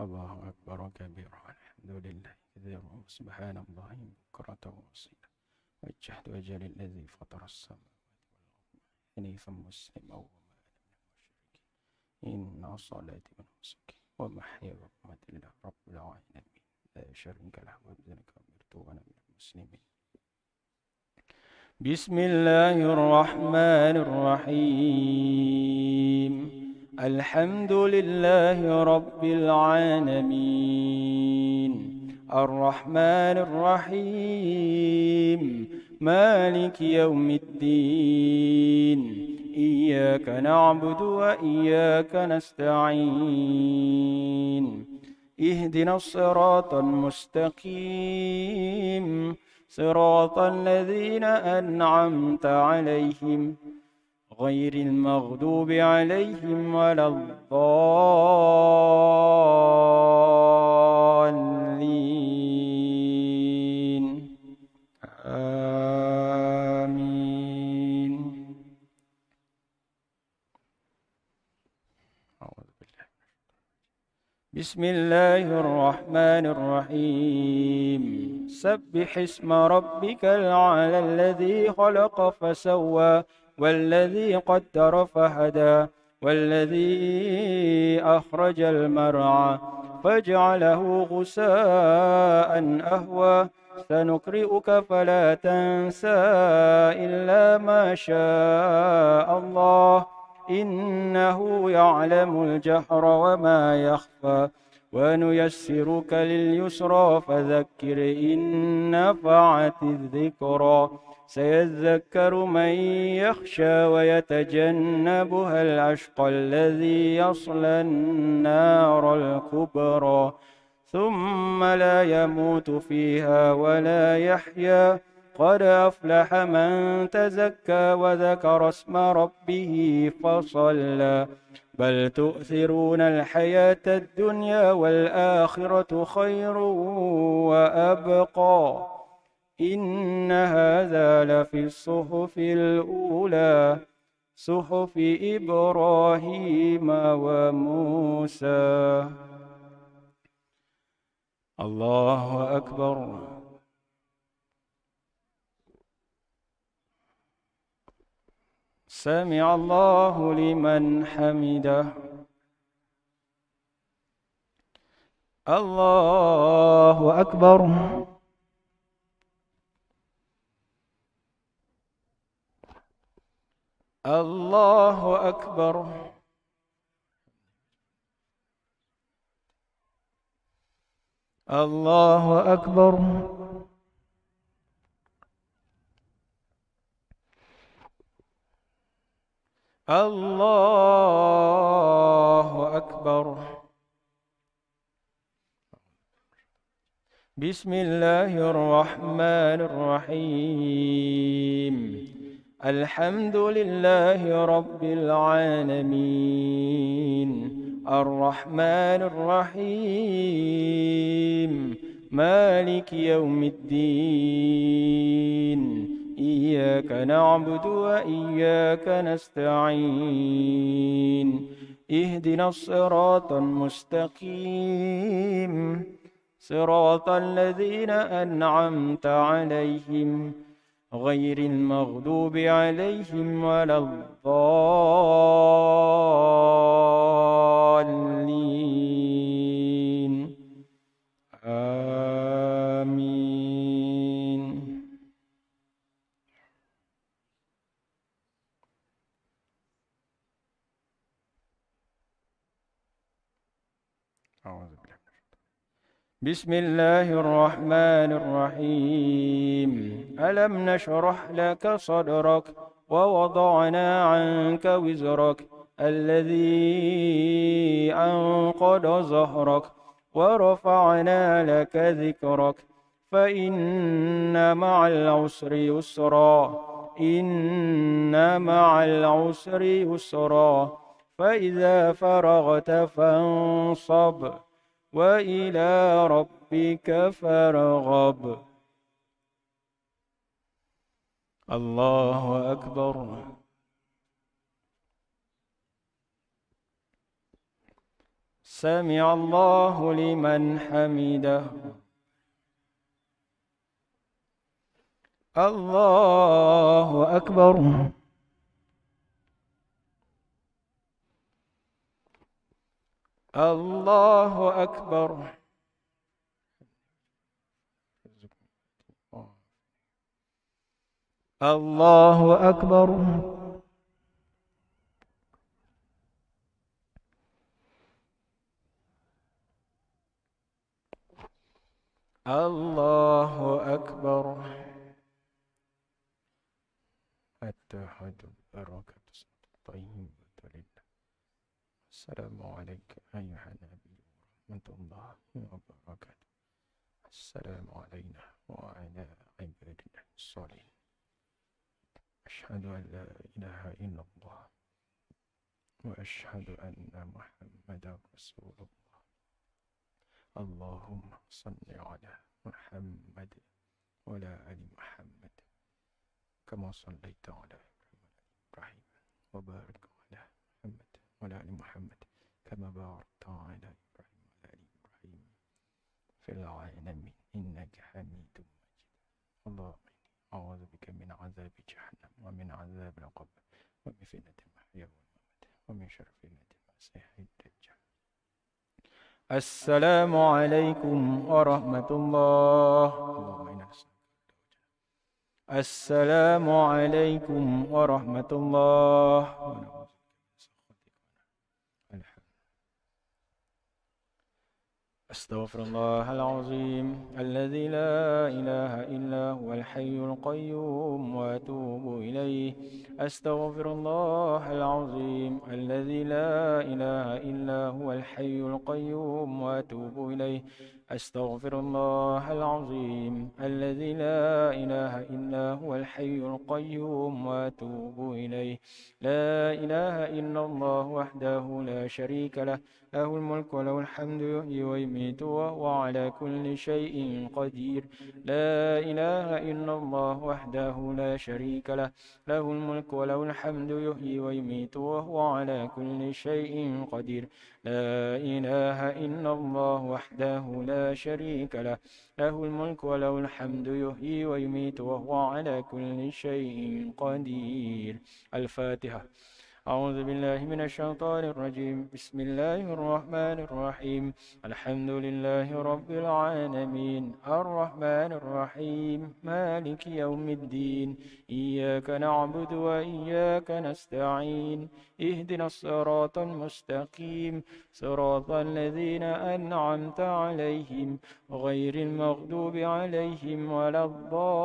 D: الله أكبر كبيرا الحمد لله كثيرا سبحان الله بكرة وأصيلا. وجهت وجه الذي فطر السماوات حنيفا مسلما وما أنا من المشركين. إن صلاتي ونسكي ومحياي ومماتي لله رب العالمين لا شريك له وبذلك أمرت وأنا من المسلمين. بسم الله الرحمن الرحيم. الحمد لله رب العالمين الرحمن الرحيم مالك يوم الدين إياك نعبد وإياك نستعين اهدنا الصراط المستقيم صراط الذين أنعمت عليهم غير المغضوب عليهم ولا الضالين آمين. بسم الله الرحمن الرحيم. سبح اسم ربك الأعلى الذي خلق فسوى والذي قدر فهدى والذي أخرج المرعى فاجعله غثاء أهوى سنقرئك فلا تنسى إلا ما شاء الله إنه يعلم الجهر وما يخفى ونيسرك لليسرى فذكر إن نفعت الذكرى سيذكر من يخشى ويتجنبها الأشقى الذي يصلى النار الكبرى ثم لا يموت فيها ولا يحيا قد أفلح من تزكى وذكر اسم ربه فصلى بل تؤثرون الحياة الدنيا والآخرة خير وأبقى إن هذا لفي الصحف الأولى صحف إبراهيم وموسى. الله أكبر. سمع الله لمن حمده. الله أكبر. الله أكبر. الله أكبر. الله أكبر. بسم الله الرحمن الرحيم. الحمد لله رب العالمين الرحمن الرحيم مالك يوم الدين إياك نعبد وإياك نستعين اهدنا الصراط المستقيم صراط الذين أنعمت عليهم غير المغضوب عليهم ولا الضالين آمين. بسم الله الرحمن الرحيم. ألم نشرح لك صدرك ووضعنا عنك وزرك الذي أنقض ظهرك ورفعنا لك ذكرك فإن مع العسر يسرا إن مع العسر يسرا فإذا فرغت فانصب وإلى ربك فارغب. الله أكبر. سمع الله لمن حمده. الله أكبر. الله أكبر. الله أكبر. الله أكبر. التحيات بركة طيبة لله. السلام عليك أيها النبي ورحمة الله وبركاته. السلام علينا وعلى عبادنا الصالحين. أشهد أن لا إله إلا الله وأشهد أن محمدا رسول الله. اللهم صل على محمد وعلى آل محمد كما صليت على إبراهيم وبارك على محمد وعلى آل محمد كما باركت على إبراهيم وعلى آل إبراهيم في العالمين إنك حميد مجيد. اللهم إني أعوذ بك من عذاب جهنم ومن عذاب القبر ومن فتنة المحيا والممات ومن شر فتنة المسيح الدجال. السلام عليكم ورحمة الله. السلام عليكم ورحمة الله. أستغفر الله العظيم الذي لا إله إلا هو الحي القيوم وأتوب إليه. أستغفر الله العظيم الذي لا إله إلا هو الحي القيوم وأتوب إليه. أستغفر الله العظيم الذي لا إله إلا هو الحي القيوم وأتوب إليه. لا إله إلا الله وحده لا شريك له له الملك وله الحمد يحيي ويميت وهو على كل شيء قدير. لا إله إلا الله وحده لا شريك له له الملك وله الحمد يحيي ويميت وهو على كل شيء قدير. لا إله إلا الله وحده لا شريك له له الملك وله الحمد يحيي ويميت وهو على كل شيء قدير. الفاتحة. أعوذ بالله من الشيطان الرجيم. بسم الله الرحمن الرحيم. الحمد لله رب العالمين الرحمن الرحيم مالك يوم الدين. إياك نعبد وإياك نستعين. اهدنا الصراط المستقيم صراط الذين أنعمت عليهم غير المغضوب عليهم ولا الضالين.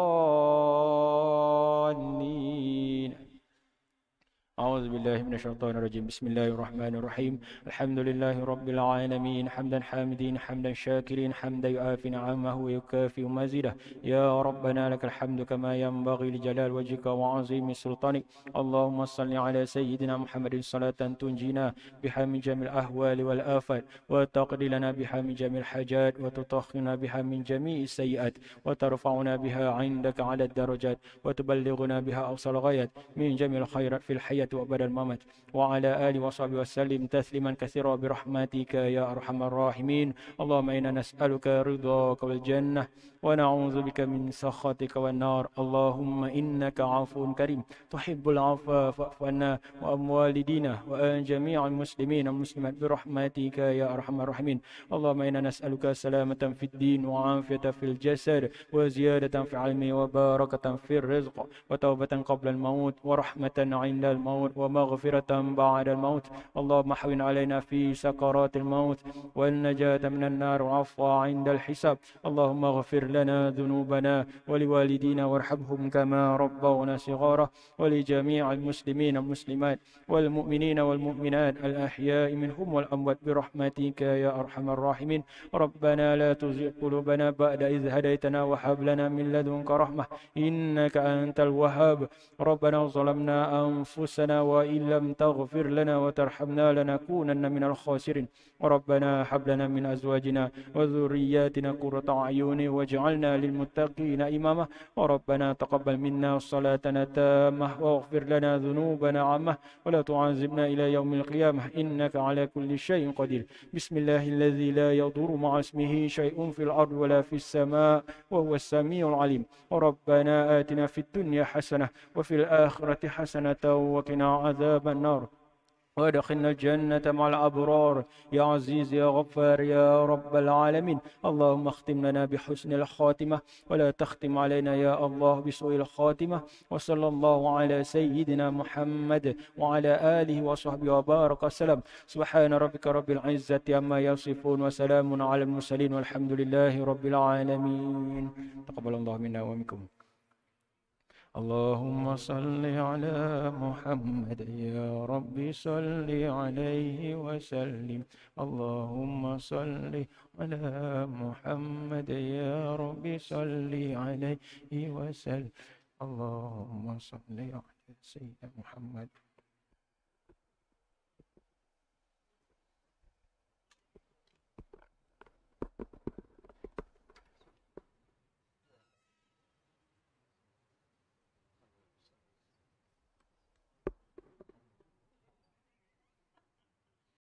D: أعوذ بالله من الشيطان الرجيم. بسم الله الرحمن الرحيم. الحمد لله رب العالمين حمدا حامدين حمدا شاكرين حمدا يؤافي نعمه ويكافئ مزيده. يا ربنا لك الحمد كما ينبغي لجلال وجهك وعظيم سلطانك. اللهم صل على سيدنا محمد صلاة تنجينا بها من جميع الأهوال والآفات وتقضي لنا بها من جميع الحاجات وتطهرنا بها من جميع السيئات وترفعنا بها عندك على الدرجات وتبلغنا بها أوصى الغايات من جميع الخيرات في الحياة وبعد الممات. وعلى آله وصحبه وسلم تسليما كثيرا برحمتك يا أرحم الراحمين. اللهم إنا نسألك رضاك والجنة ونعوذ بك من سخطك والنار. اللهم إنك عفو كريم تحب العفو فاعف عنا وعن والدينا وعن جميع المسلمين والمسلمات برحمتك يا أرحم الراحمين. اللهم إنا نسألك سلامة في الدين وعافية في الجسد وزيادة في العلم وبركة في الرزق وتوبة قبل الموت ورحمة عند الموت الموت ومغفرة بعد الموت. اللهم حون علينا في سكرات الموت والنجاة من النار والعفو عند الحساب. اللهم اغفر لنا ذنوبنا ولوالدينا وارحمهم كما ربونا صغارا، ولجميع المسلمين والمسلمات والمؤمنين والمؤمنات الأحياء منهم والأموات برحمتك يا أرحم الراحمين. ربنا لا تزغ قلوبنا بعد إذ هديتنا وهب لنا من لدنك رحمة إنك أنت الوهاب. ربنا ظلمنا أنفسنا وإن لم تغفر لنا وترحمنا لنكونن من الخاسرين. ربنا هب لنا من أزواجنا وذرياتنا قرة أعين واجعلنا للمتقين إماما. وربنا تقبل منا صلاتنا تامة واغفر لنا ذنوبنا عامة ولا تعذبنا إلى يوم القيامة إنك على كل شيء قدير. بسم الله الذي لا يضر مع اسمه شيء في الأرض ولا في السماء وهو السميع العليم. ربنا آتنا في الدنيا حسنة وفي الآخرة حسنة وقنا عذاب النار وادخلنا الجنة مع الأبرار يا عزيز يا غفار يا رب العالمين. اللهم اختم لنا بحسن الخاتمة ولا تختم علينا يا الله بسوء الخاتمة. وصلى الله على سيدنا محمد وعلى آله وصحبه وبارك وسلم. سبحان ربك رب العزة عما يصفون وسلام على المرسلين والحمد لله رب العالمين. تقبل الله منا ومنكم. اللهم صل على محمد يا رب صل عليه وسلم. اللهم صل على محمد يا رب صل عليه وسلم. اللهم صل على سيدنا محمد.